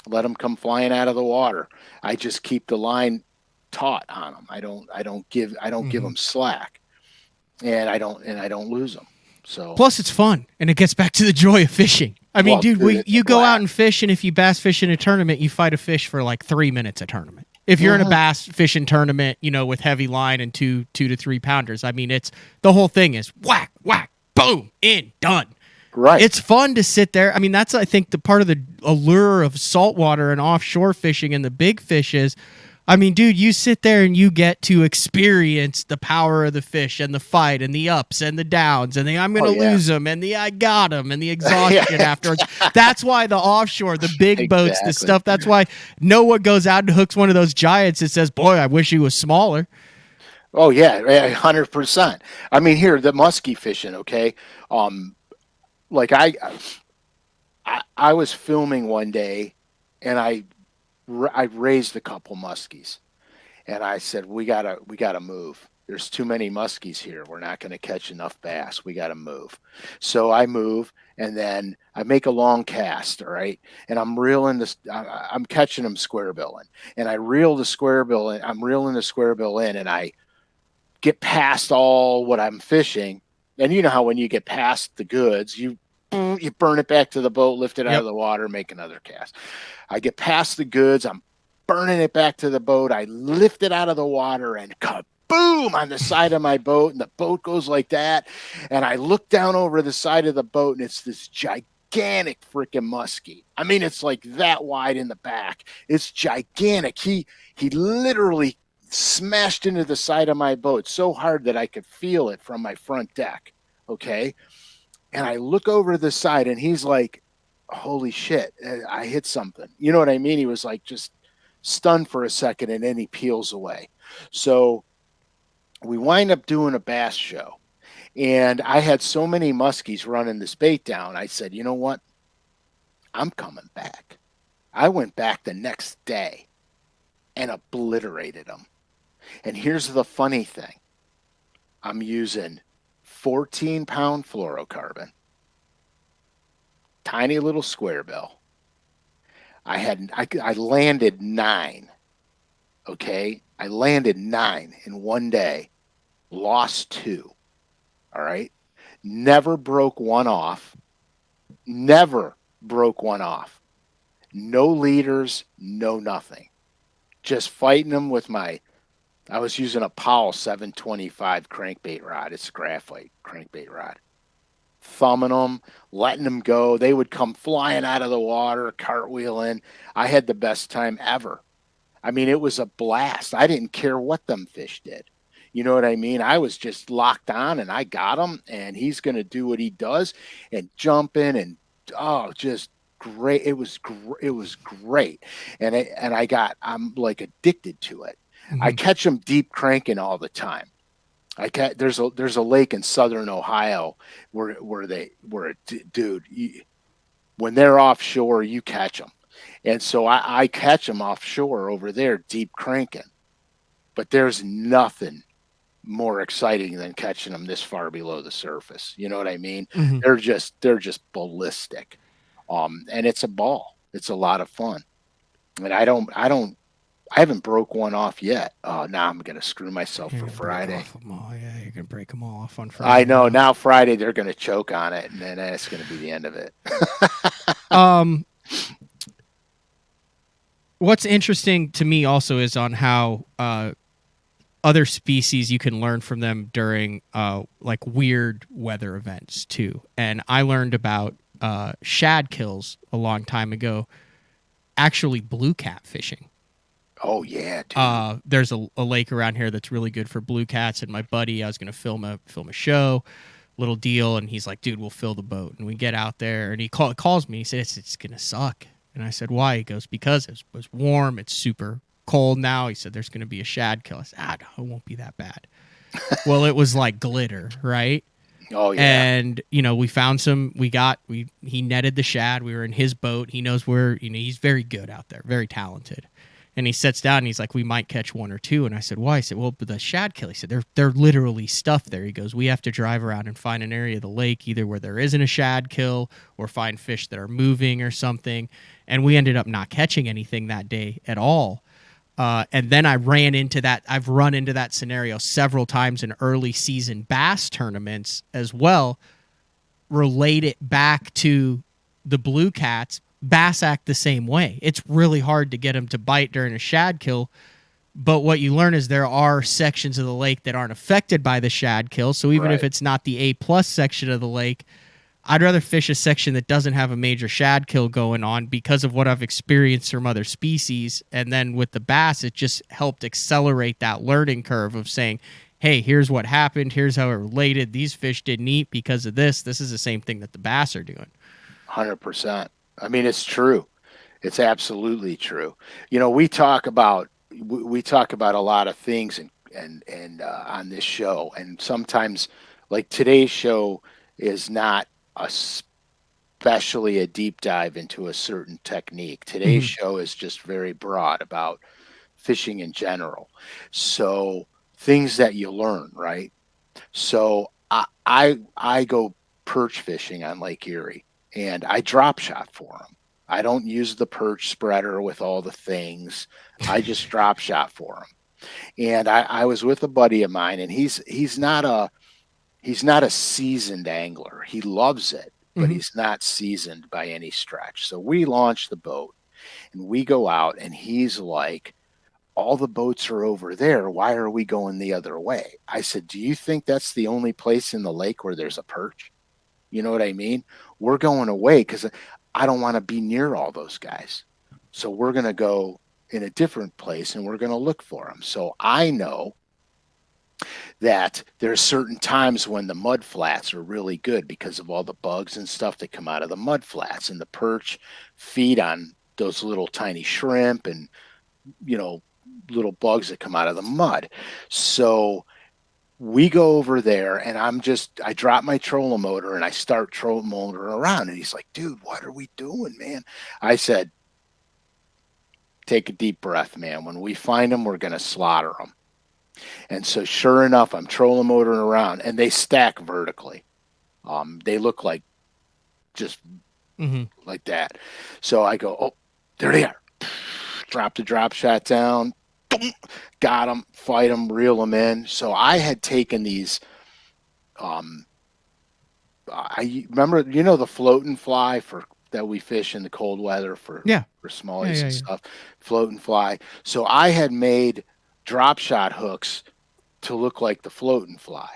let them come flying out of the water. I just keep the line taut on them. I don't give Hmm. them slack, and I don't lose them. So, Plus, it's fun, and it gets back to the joy of fishing. I mean, well, dude, dude, it's a you go out blast. and fish, and if you bass fish in a tournament, you fight a fish for like 3 minutes a tournament. If you're in a Hmm. bass fishing tournament, with heavy line and 2 to 3 pounders, I mean, it's the whole thing is whack, whack, boom, in, done. Right. It's fun to sit there. I mean, that's, I think, the part of the allure of saltwater and offshore fishing and the big fish is, I mean, dude, you sit there and you get to experience the power of the fish and the fight and the ups and the downs and the I'm going Oh to yeah. lose them and the I got them and the Yeah. exhaustion afterwards. That's why the offshore, the big boats, the Exactly. stuff, that's why Noah goes out and hooks one of those giants and says, boy, I wish he was smaller. Oh yeah, 100%. I mean, here the muskie fishing. Okay, um, like I was filming one day, and I raised a couple muskies, and I said we gotta move. There's too many muskies here. We're not going to catch enough bass. We got to move. So I move, and then I make a long cast. All right, and I'm reeling this. I'm catching them square billing, and I reel the square bill in. I'm reeling the square bill in, and I get past all what I'm fishing. And you know how when you get past the goods, you burn it back to the boat, lift it out Yep. of the water, make another cast. I get past the goods, I'm burning it back to the boat. I lift it out of the water and kaboom on the side of my boat, and the boat goes like that. And I look down over the side of the boat, and it's this gigantic freaking muskie. I mean, it's like that wide in the back. It's gigantic. He literally smashed into the side of my boat so hard that I could feel it from my front deck. Okay. And I look over to the side, and he's like, holy shit, I hit something. You know what I mean? He was like just stunned for a second, and then he peels away. So we wind up doing a bass show. And I had so many muskies running this bait down. I said, you know what? I'm coming back. I went back the next day and obliterated them. And here's the funny thing, I'm using 14-pound fluorocarbon, tiny little square bill. I landed 9. Okay, I landed 9 in one day, lost 2. All right, never broke one off. Never broke one off. No leaders, no nothing. Just fighting them with my. I was using a Powell 725 crankbait rod. It's a graphite crankbait rod. Thumbing them, letting them go. They would come flying out of the water, cartwheeling. I had the best time ever. I mean, it was a blast. I didn't care what them fish did. You know what I mean? I was just locked on, and I got him, and he's going to do what he does and jump in, and oh, just great. It was great. And I'm like addicted to it. I Hmm. catch them deep cranking all the time. There's a lake in southern Ohio dude, when they're offshore, you catch them. And so I catch them offshore over there, deep cranking. But there's nothing more exciting than catching them this far below the surface. You know what I mean? Hmm. They're just ballistic. And it's a ball. It's a lot of fun. And I haven't broke one off yet. Oh, now I'm gonna screw myself You're for gonna break Friday. off them all. Yeah, you're gonna break them all off on I Friday, know huh? now Friday they're gonna choke on it, and then it's gonna be the end of it. Um, what's interesting to me also is on how other species you can learn from them during like weird weather events too. And I learned about shad kills a long time ago. Actually, blue cat fishing. Oh yeah, dude. There's a lake around here that's really good for blue cats. And my buddy, I was going to film a show, little deal, and he's like, "Dude, we'll fill the boat." And we get out there, and he calls me. He says, "It's going to suck." And I said, "Why?" He goes, "Because it was warm. It's super cold now." He said, "There's going to be a shad kill." I said, no, it won't be that bad." Well, it was like glitter, right? Oh yeah. And we found some. He netted the shad. We were in his boat. He knows where. He's very good out there, very talented. And he sits down and he's like, "We might catch one or two." And I said, "Why?" He said, "Well, but the shad kill." He said, "They're literally stuffed there." He goes, "We have to drive around and find an area of the lake either where there isn't a shad kill or find fish that are moving or something." And we ended up not catching anything that day at all. And then I ran into that. I've run into that scenario several times in early season bass tournaments as well. Relate it back to the blue cats. Bass act the same way. It's really hard to get them to bite during a shad kill. But what you learn is there are sections of the lake that aren't affected by the shad kill. So even if Right. it's not the A+ section of the lake, I'd rather fish a section that doesn't have a major shad kill going on because of what I've experienced from other species. And then with the bass, it just helped accelerate that learning curve of saying, hey, here's what happened. Here's how it related. These fish didn't eat because of this. This is the same thing that the bass are doing. 100%. I mean, it's true. It's absolutely true. We talk about a lot of things and on this show, and sometimes like today's show is not especially a deep dive into a certain technique. Today's Mm-hmm. show is just very broad about fishing in general. So things that you learn, right? So I go perch fishing on Lake Erie, and I drop shot for them. I don't use the perch spreader with all the things. I just drop shot for them. And I was with a buddy of mine, and he's not a seasoned angler. He loves it, but Mm-hmm. he's not seasoned by any stretch. So we launch the boat and we go out, and he's like, all the boats are over there. Why are we going the other way? I said, do you think that's the only place in the lake where there's a perch? You know what I mean? We're going away because I don't want to be near all those guys. So we're going to go in a different place and we're going to look for them. So I know that there's certain times when the mud flats are really good because of all the bugs and stuff that come out of the mud flats, and the perch feed on those little tiny shrimp and you know little bugs that come out of the mud. So we go over there, and I drop my trolling motor and I start trolling motor around, and he's like, dude, what are we doing, man? I said, take a deep breath, man. When we find them, we're going to slaughter them. And so sure enough, I'm trolling motoring around, and they stack vertically. They look like just Mm-hmm. like that. So I go, oh, there they are. Drop the drop shot down, got them, fight them, reel them in. So I had taken these. Um, I remember, the floating fly for that we fish in the cold weather for Yeah. for Yeah. smallies Yeah. and Yeah. stuff. Floating fly. So I had made drop shot hooks to look like the floating fly.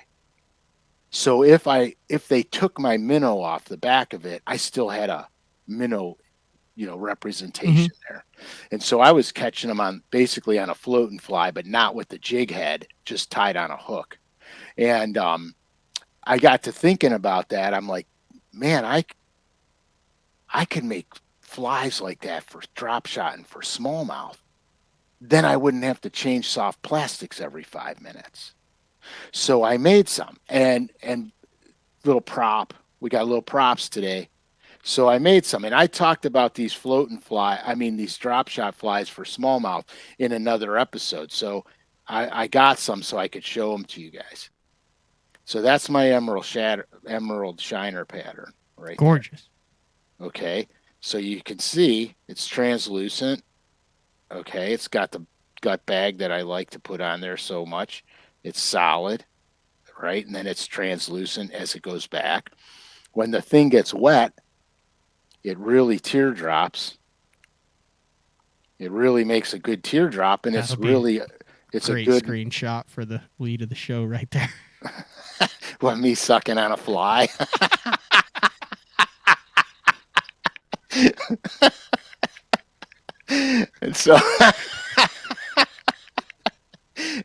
So if they took my minnow off the back of it, I still had a minnow, Mm-hmm. representation there. And so I was catching them on basically on a floating fly, but not with the jig head, just tied on a hook. And I got to thinking about that. I'm like, man, I can make flies like that for drop shot and for smallmouth. then I wouldn't have to change soft plastics every 5 minutes. So I made some, and little prop. We got little props today. So I made some, and I talked about these these drop shot flies for smallmouth in another episode. So I got some so I could show them to you guys. So that's my emerald shiner pattern right there. Gorgeous. Okay, so you can see it's translucent. Okay, it's got the gut bag that I like to put on there so much. It's solid, right? And then it's translucent as it goes back. When the thing gets wet, it really teardrops. It really makes a good teardrop, and That'll be it's a great good screenshot for the lead of the show right there. well, me sucking on a fly. And so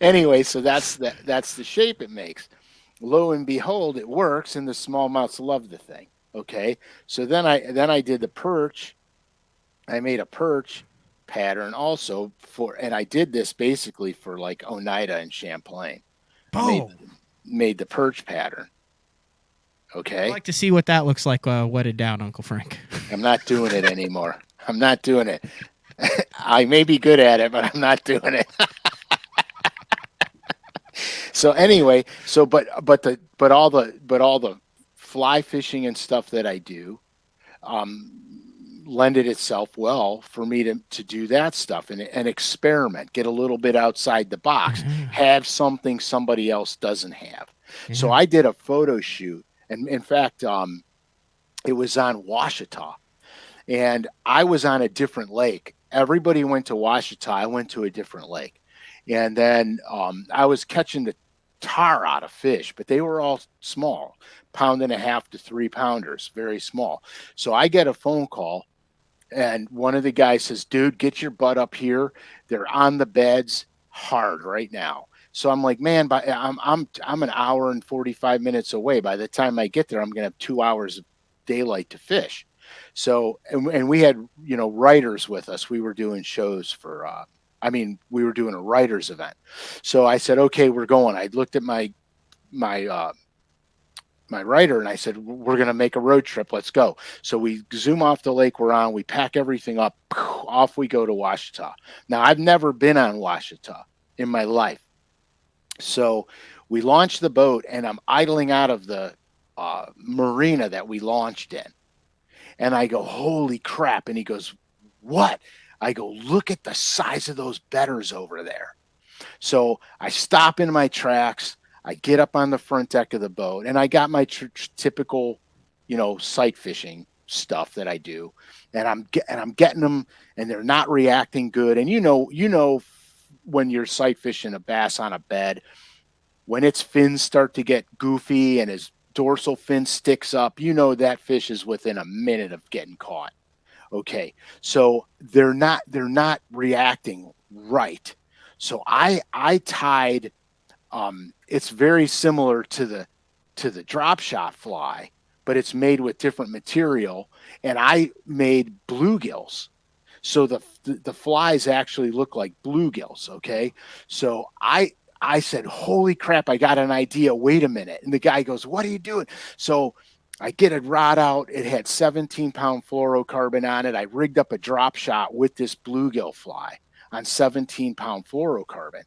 anyway, so that's the shape it makes. Lo and behold, it works, and the smallmouths love the thing. Okay, so then I did the perch. I made a perch pattern also and I did this basically for like Oneida and Champlain. Oh, Made the perch pattern. Okay, I'd like to see what that looks like wetted down, Uncle Frank. I'm not doing it anymore. I'm not doing it. I may be good at it, but I'm not doing it. So anyway, but all the fly fishing and stuff that I do lended itself well for me to do that stuff and experiment, get a little bit outside the box, have something somebody else doesn't have. Yeah. So I did a photo shoot, and in fact, it was on Washita, and I was on a different lake. Everybody went to Washita. I went to a different lake. And then I was catching the tar out of fish, but they were all small, 1.5 to 3 pounders, very small. So I get a phone call, and one of the guys says, "Dude, get your butt up here. They're on the beds hard right now." So I'm like, man, but I'm an hour and 45 minutes away. By the time I get there, I'm gonna have 2 hours of daylight to fish. So and we had writers with us. We were doing shows for we were doing a writers event. So I said, okay, we're going. I looked at my writer and I said, we're going to make a road trip. Let's go. So we zoom off the lake we're on. We pack everything up. Off we go to Washita. Now, I've never been on Washita in my life. So we launched the boat, and I'm idling out of the marina that we launched in. And I go, holy crap. And he goes, what? I go, look at the size of those bedders over there. So I stop in my tracks. I get up on the front deck of the boat, and I got my typical, sight fishing stuff that I do, and I'm getting them, and they're not reacting good. And when you're sight fishing a bass on a bed, when its fins start to get goofy and his dorsal fin sticks up, that fish is within a minute of getting caught. Okay, so they're not reacting right. So I tied. It's very similar to the drop shot fly, but it's made with different material. And I made bluegills, so the flies actually look like bluegills. Okay, so I said, holy crap, I got an idea. Wait a minute. And the guy goes, what are you doing? So I get a rod out. It had 17-pound fluorocarbon on it. I rigged up a drop shot with this bluegill fly on 17-pound fluorocarbon.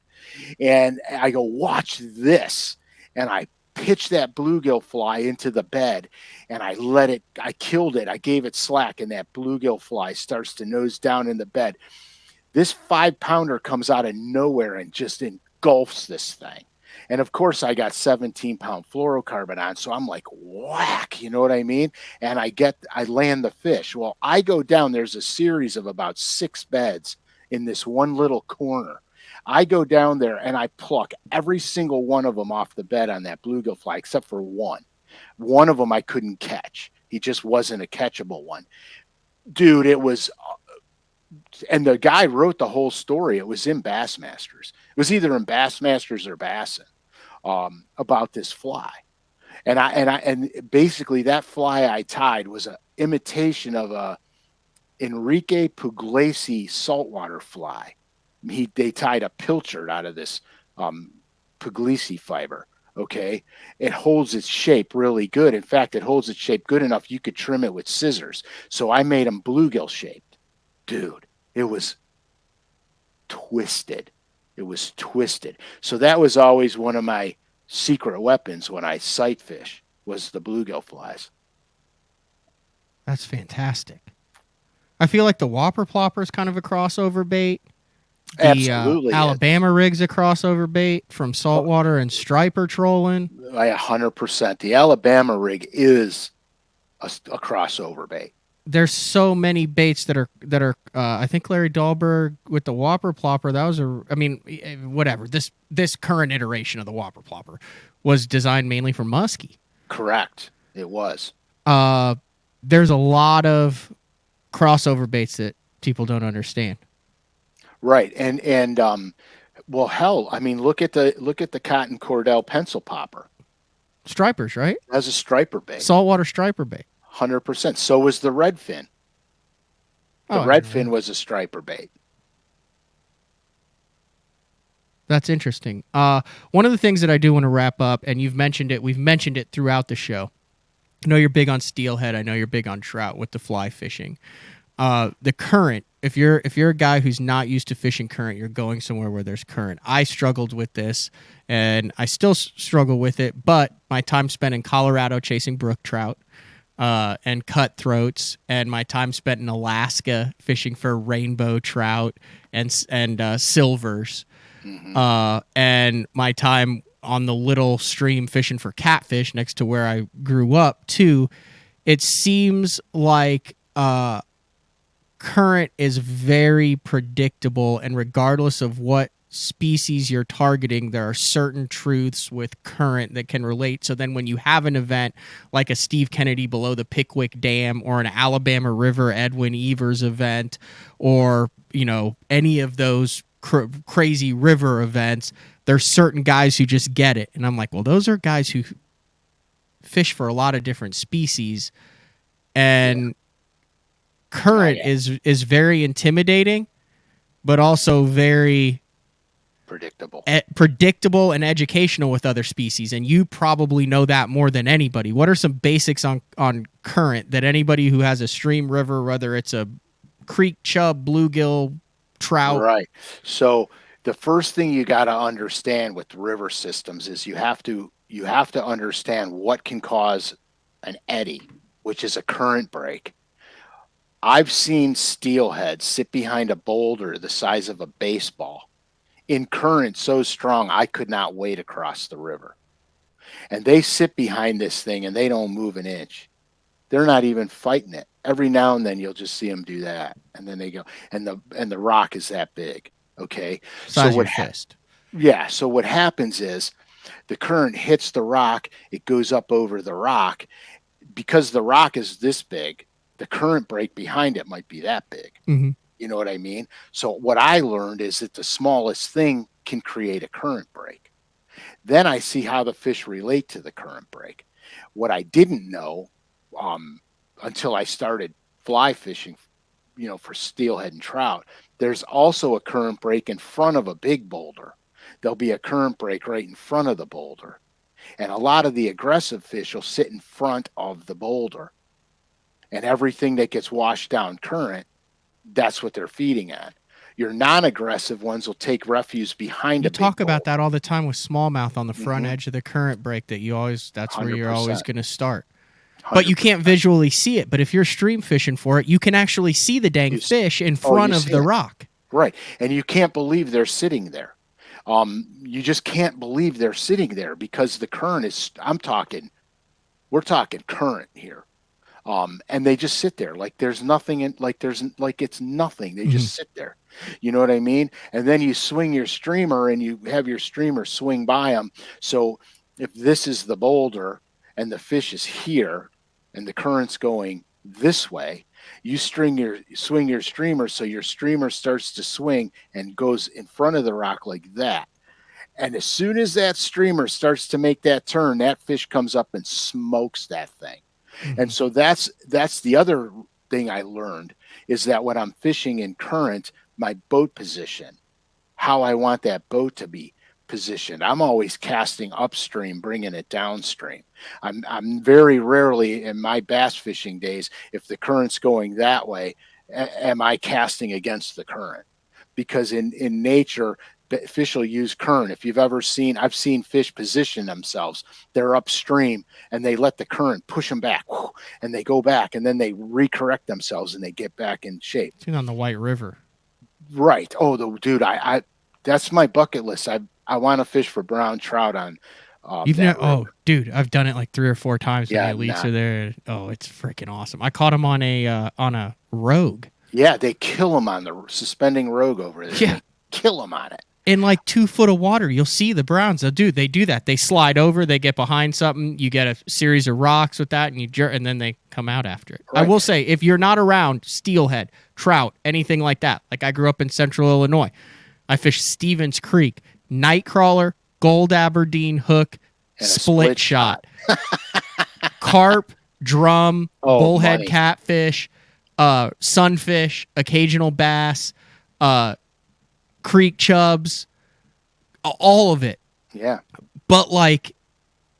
And I go, watch this. And I pitched that bluegill fly into the bed, and I killed it. I gave it slack, and that bluegill fly starts to nose down in the bed. This 5-pounder comes out of nowhere and just engulfs this thing. And of course, I got 17-pound fluorocarbon on, so I'm like, whack, you know what I mean? And I land the fish. Well, I go down. There's a series of about 6 beds in this one little corner. I go down there and I pluck every single one of them off the bed on that bluegill fly, except for one. One of them I couldn't catch. He just wasn't a catchable one. Dude, it was... And the guy wrote the whole story. It was in Bassmasters. It was either in Bassmasters or Bassin about this fly. And basically that fly I tied was an imitation of a Enrique Pugliese saltwater fly They tied a pilchard out of this puglisi fiber. Okay, it holds its shape really good. In fact, it holds its shape good enough you could trim it with scissors. So I made them bluegill shaped. Dude, it was twisted. It was twisted. So that was always one of my secret weapons when I sight fish was the bluegill flies. That's fantastic. I feel like the Whopper Plopper is kind of a crossover bait. The Absolutely, Alabama rig's a crossover bait from saltwater and striper trolling. 100%. The Alabama rig is a crossover bait. There's so many baits that are I think Larry Dahlberg with the Whopper Plopper, that was whatever. This current iteration of the Whopper Plopper was designed mainly for muskie. Correct. It was. There's a lot of crossover baits that people don't understand. Right. And well, hell, I mean, look at the cotton cordell pencil popper. Stripers, right? That's a striper bait. Saltwater striper bait. 100%. So was the redfin. The redfin was a striper bait. That's interesting. One of the things that I do want to wrap up, and you've mentioned it, we've mentioned it throughout the show. I know you're big on steelhead. I know you're big on trout with the fly fishing. The current, if you're a guy who's not used to fishing current, you're going somewhere where there's current. I struggled with this, and I still struggle with it, but my time spent in Colorado chasing brook trout and cutthroats, and my time spent in Alaska fishing for rainbow trout and silvers, and my time on the little stream fishing for catfish next to where I grew up too. It seems like current is very predictable, and regardless of what species you're targeting, there are certain truths with current that can relate. So then when you have an event like a Steve Kennedy below the Pickwick Dam, or an Alabama River Edwin Evers event, or any of those crazy river events, there's certain guys who just get it. And I'm like, well, those are guys who fish for a lot of different species, and current is very intimidating, but also very predictable and educational with other species. And you probably know that more than anybody. What are some basics on current that anybody who has a stream, river, whether it's a creek chub, bluegill, trout? Right. So the first thing you got to understand with river systems is you have to understand what can cause an eddy, which is a current break. I've seen steelhead sit behind a boulder the size of a baseball in current so strong I could not wade across the river. And they sit behind this thing and they don't move an inch. They're not even fighting it. Every now and then you'll just see them do that, and then they go, and the rock is that big. Okay, size your fist. Yeah. So what happens is the current hits the rock. It goes up over the rock. Because the rock is this big, the current break behind it might be that big. Mm-hmm. You know what I mean? So what I learned is that the smallest thing can create a current break. Then I see how the fish relate to the current break. What I didn't know until I started fly fishing, for steelhead and trout, there's also a current break in front of a big boulder. There'll be a current break right in front of the boulder. And a lot of the aggressive fish will sit in front of the boulder. And everything that gets washed down current, that's what they're feeding on. Your non-aggressive ones will take refuge behind a big boulder. You talk about that all the time with smallmouth on the front edge of the current break, that's 100%. Where you're always going to start. 100%. But you can't visually see it. But if you're stream fishing for it, you can actually see the dang fish in front of the rock. Right. And you can't believe they're sitting there. You just can't believe they're sitting there because the current is, we're talking current here. And they just sit there like there's nothing it's nothing. They just sit there. You know what I mean? And then you swing your streamer and you have your streamer swing by them. So if this is the boulder and the fish is here and the current's going this way, you swing your streamer so your streamer starts to swing and goes in front of the rock like that. And as soon as that streamer starts to make that turn, that fish comes up and smokes that thing. Mm-hmm. And so that's the other thing I learned is that when I'm fishing in current, my boat position how I want that boat to be positioned. I'm always casting upstream, bringing it downstream. I'm very rarely in my bass fishing days, if the current's going that way, am I casting against the current? Because in nature, fish will use current. If you've ever seen, I've seen fish position themselves. They're upstream and they let the current push them back, and they go back, and then they recorrect themselves and they get back in shape. It's on the White River. Right. Oh, dude, I that's my bucket list. I want to fish for brown trout on. You've that never? river. Oh, dude, I've done it like 3 or 4 times. Yeah, When the elites are there. Oh, it's freaking awesome. I caught him on a rogue. Yeah, they kill them on the suspending rogue over there. Yeah. They kill them on it. In like 2 foot of water, you'll see the browns. They do that. They slide over, they get behind something, you get a series of rocks with that, and you jerk, and then they come out after it. Right. I will say, if you're not around steelhead, trout, anything like that, like I grew up in Central Illinois, I fished Stevens Creek, nightcrawler, gold Aberdeen hook, And a split shot, carp, drum, bullhead money. catfish, sunfish, occasional bass, creek chubs, all of it. Yeah. But like,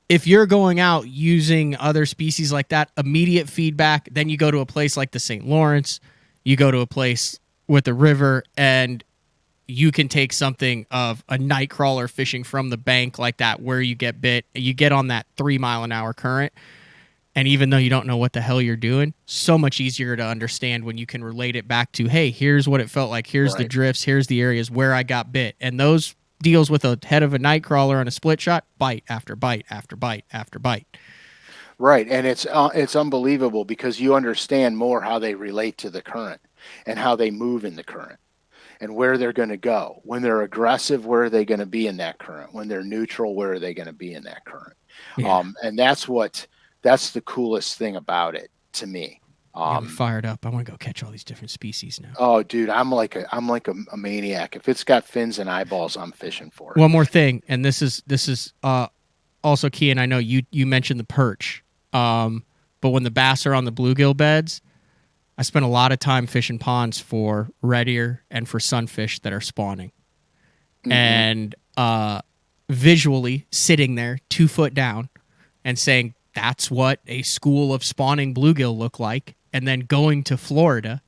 if you're going out using other species like that, immediate feedback, then you go to a place like the St. Lawrence, you go to a place with a river, and you can take something of a nightcrawler fishing from the bank like that, where you get bit, you get on that 3-mile-an-hour current. And even though you don't know what the hell you're doing, so much easier to understand when you can relate it back to, hey, here's what it felt like. Here's the drifts. Here's the areas where I got bit. And those deals with a head of a nightcrawler on a split shot, bite after bite after bite after bite. Right. And it's unbelievable because you understand more how they relate to the current and how they move in the current and where they're going to go. When they're aggressive, where are they going to be in that current? When they're neutral, where are they going to be in that current? Yeah. And that's the coolest thing about it to me. I'm fired up. I want to go catch all these different species now. Oh, dude, I'm like a maniac. If it's got fins and eyeballs, I'm fishing for it. One more thing, and this is also key, and I know you mentioned the perch, but when the bass are on the bluegill beds, I spend a lot of time fishing ponds for red ear and for sunfish that are spawning. Mm-hmm. And visually sitting there 2 foot down and saying, that's what a school of spawning bluegill look like, and then going to Florida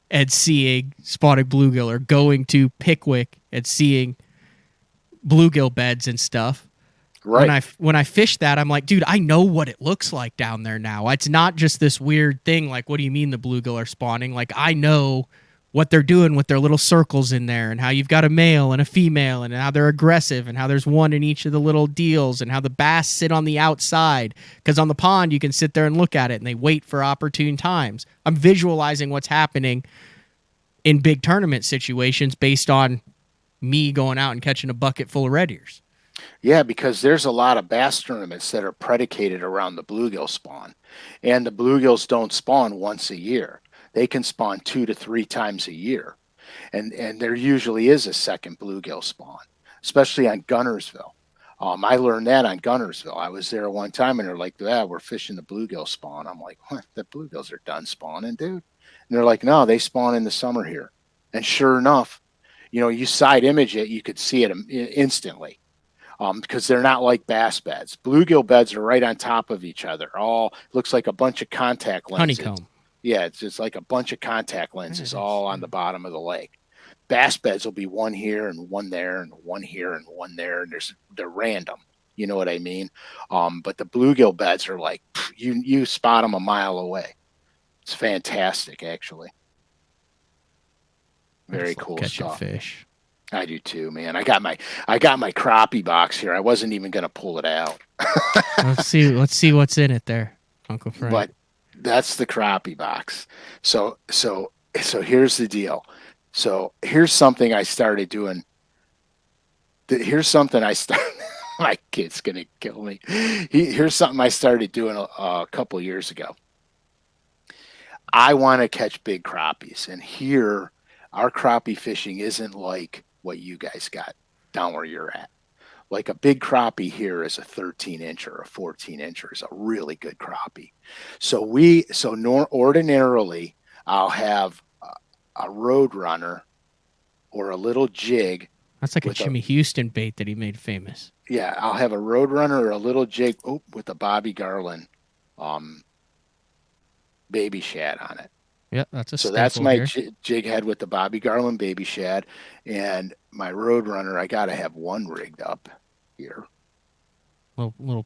and seeing spotted bluegill, or going to Pickwick and seeing bluegill beds and stuff. Right. When I fish that, I'm like, dude, I know what it looks like down there now. It's not just this weird thing like, what do you mean the bluegill are spawning? Like, I know what they're doing with their little circles in there, and how you've got a male and a female, and how they're aggressive, and how there's one in each of the little deals, and how the bass sit on the outside. Because on the pond, you can sit there and look at it, and they wait for opportune times. I'm visualizing what's happening in big tournament situations based on me going out and catching a bucket full of red ears. Yeah, because there's a lot of bass tournaments that are predicated around the bluegill spawn, and the bluegills don't spawn once a year. They can spawn 2 to 3 times a year. And there usually is a second bluegill spawn, especially on Gunnersville. I learned that on Gunnersville. I was there one time and they're like, yeah, we're fishing the bluegill spawn. I'm like, what? The bluegills are done spawning, dude. And they're like, no, they spawn in the summer here. And sure enough, you side image it, you could see it instantly. Because they're not like bass beds. Bluegill beds are right on top of each other. All looks like a bunch of contact lenses. Honeycomb. Yeah, it's just like a bunch of contact lenses all on the bottom of the lake. Bass beds will be one here and one there and one here and one there, and they're random. You know what I mean? But the bluegill beds are like you spot them a mile away. It's fantastic, actually. Very cool stuff. Fish. I do too, man. I got my crappie box here. I wasn't even gonna pull it out. Let's see what's in it there, Uncle Frank. But that's the crappie box. So here's the deal. So here's something I started doing. My kid's gonna kill me. Here's something I started doing a couple years ago. I want to catch big crappies, and here our crappie fishing isn't like what you guys got down where you're at. Like a big crappie here is a 13-incher or a 14-incher is a really good crappie. So ordinarily I'll have a road runner or a little jig That's like a with a Jimmy Houston bait that he made famous. yeah. I'll have a Roadrunner or a little jig with a Bobby Garland baby shad on it. Yep, that's a So that's staple my here. jig head with the Bobby Garland baby shad, and my Roadrunner. I gotta have one rigged up here. Little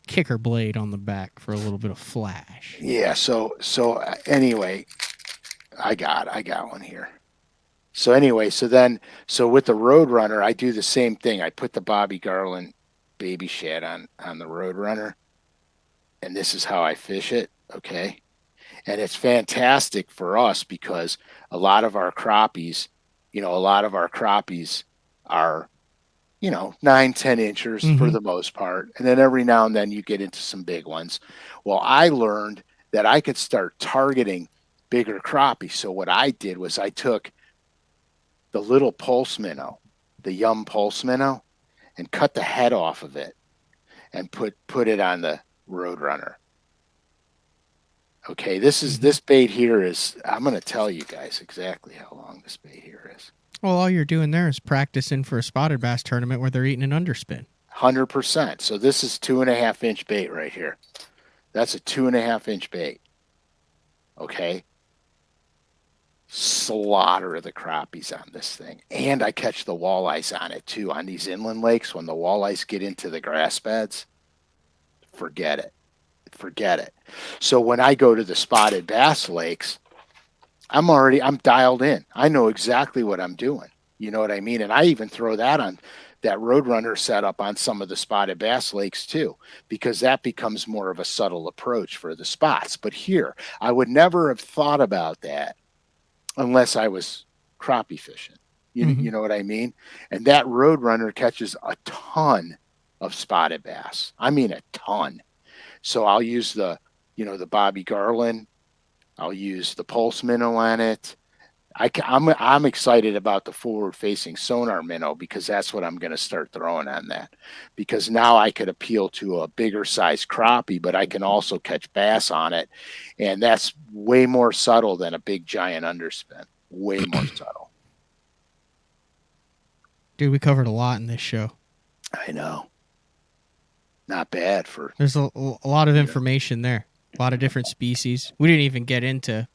kicker blade on the back for a little bit of flash. Yeah. So anyway, I got one here. So anyway, so with the Roadrunner, I do the same thing. I put the Bobby Garland baby shad on the Roadrunner, and this is how I fish it. Okay. And it's fantastic for us because a lot of our crappies, are, 9, 10 inches for the most part. And then every now and then you get into some big ones. Well, I learned that I could start targeting bigger crappies. So what I did was I took the little pulse minnow, the Yum pulse minnow, and cut the head off of it and put it on the Roadrunner. Okay, this bait here is, I'm going to tell you guys exactly how long this bait here is. Well, all you're doing there is practicing for a spotted bass tournament where they're eating an underspin. 100%. So this is 2.5-inch bait right here. That's a 2.5-inch bait. Okay. Slaughter the crappies on this thing. And I catch the walleyes on it too. On these inland lakes, when the walleyes get into the grass beds, forget it. So when I go to the spotted bass lakes, I'm dialed in. I know exactly what I'm doing. You know what I mean? And I even throw that Roadrunner setup on some of the spotted bass lakes too, because that becomes more of a subtle approach for the spots. But here, I would never have thought about that unless I was crappie fishing. You know what I mean? And that Roadrunner catches a ton of spotted bass. I mean, a ton. So I'll use the Bobby Garland. I'll use the pulse minnow on it. I'm excited about the forward-facing sonar minnow because that's what I'm going to start throwing on that. Because now I could appeal to a bigger size crappie, but I can also catch bass on it, and that's way more subtle than a big giant underspin. Way more subtle. Dude, we covered a lot in this show. I know. Not bad for. There's a lot of information there. A lot of different species. We didn't even get into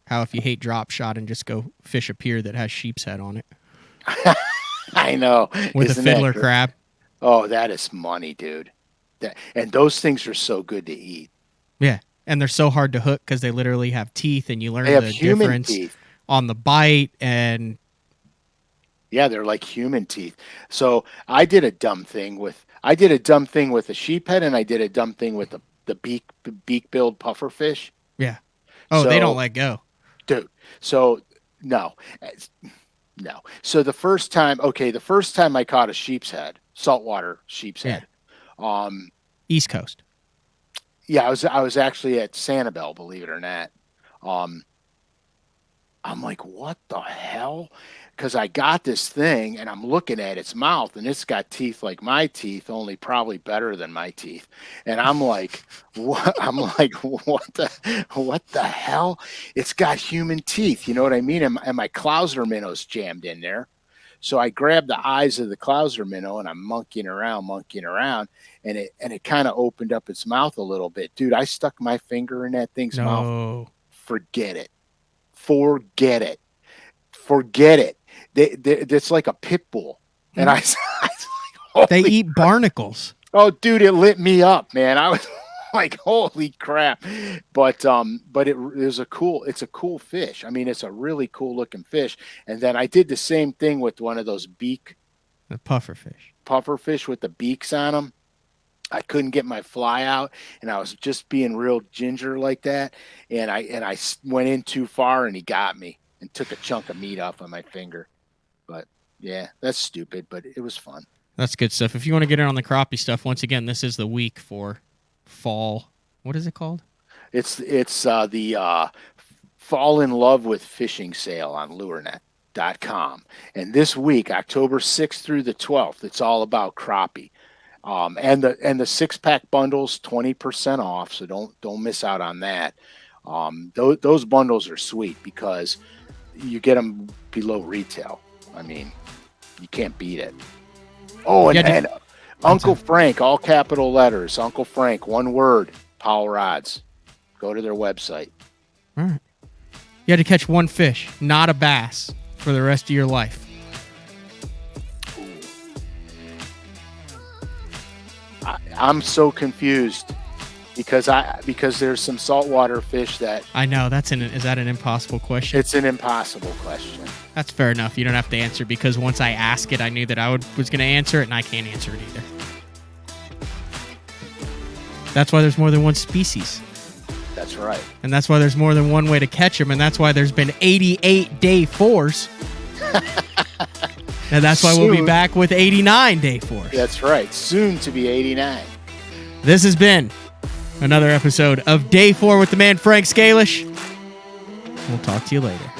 how if you hate drop shot and just go fish a pier that has sheep's head on it. I know. With a fiddler crab. Oh, that is money, dude. And those things are so good to eat. Yeah. And they're so hard to hook because they literally have teeth, and you learn the difference on the bite. And yeah, they're like human teeth. So I did a dumb thing with a sheephead, and I did a dumb thing with the beak-billed pufferfish. Yeah. Oh, so, they don't let go. Dude. So no. So the first time I caught a sheep's head, saltwater sheep's head. East Coast. Yeah, I was actually at Sanibel, believe it or not. I'm like, what the hell? Because I got this thing and I'm looking at its mouth and it's got teeth like my teeth, only probably better than my teeth. And I'm like, what? What the hell? It's got human teeth. You know what I mean? And my Clouser minnow's jammed in there. So I grabbed the eyes of the Clouser minnow and I'm monkeying around, and it kind of opened up its mouth a little bit. Dude, I stuck my finger in that thing's mouth. Forget it. It's like a pit bull. And I they eat barnacles. Oh, dude, it lit me up, man. I was like, holy crap. But it's a cool fish. I mean, it's a really cool looking fish. And then I did the same thing with one of those the pufferfish with the beaks on them. I couldn't get my fly out, and I was just being real ginger like that. And I went in too far, and he got me and took a chunk of meat off of my finger. But yeah, that's stupid, but it was fun. That's good stuff. If you want to get in on the crappie stuff, once again, this is the week for fall. What is it called? It's the Fall in Love with Fishing sale on lurenet.com. And this week, October 6th through the 12th, it's all about crappie. And the 6-pack bundles, 20% off. So don't miss out on that. Those bundles are sweet because you get them below retail. I mean, You can't beat it. Oh, and Uncle Frank, all capital letters. Uncle Frank, one word. Powell Rods. Go to their website. All right. You had to catch one fish, not a bass, for the rest of your life. I'm so confused because there's some saltwater fish that I know is that an impossible question? it's an impossible question. That's fair enough. You don't have to answer because once I ask it, I knew that I was going to answer it, and I can't answer it either. That's why there's more than one species. That's right. And that's why there's more than one way to catch them, and that's why there's been 88 day fours. And that's why we'll be back with 89 day fours. That's right. Soon to be 89. This has been another episode of Day 4 with the man Frank Scalish. We'll talk to you later.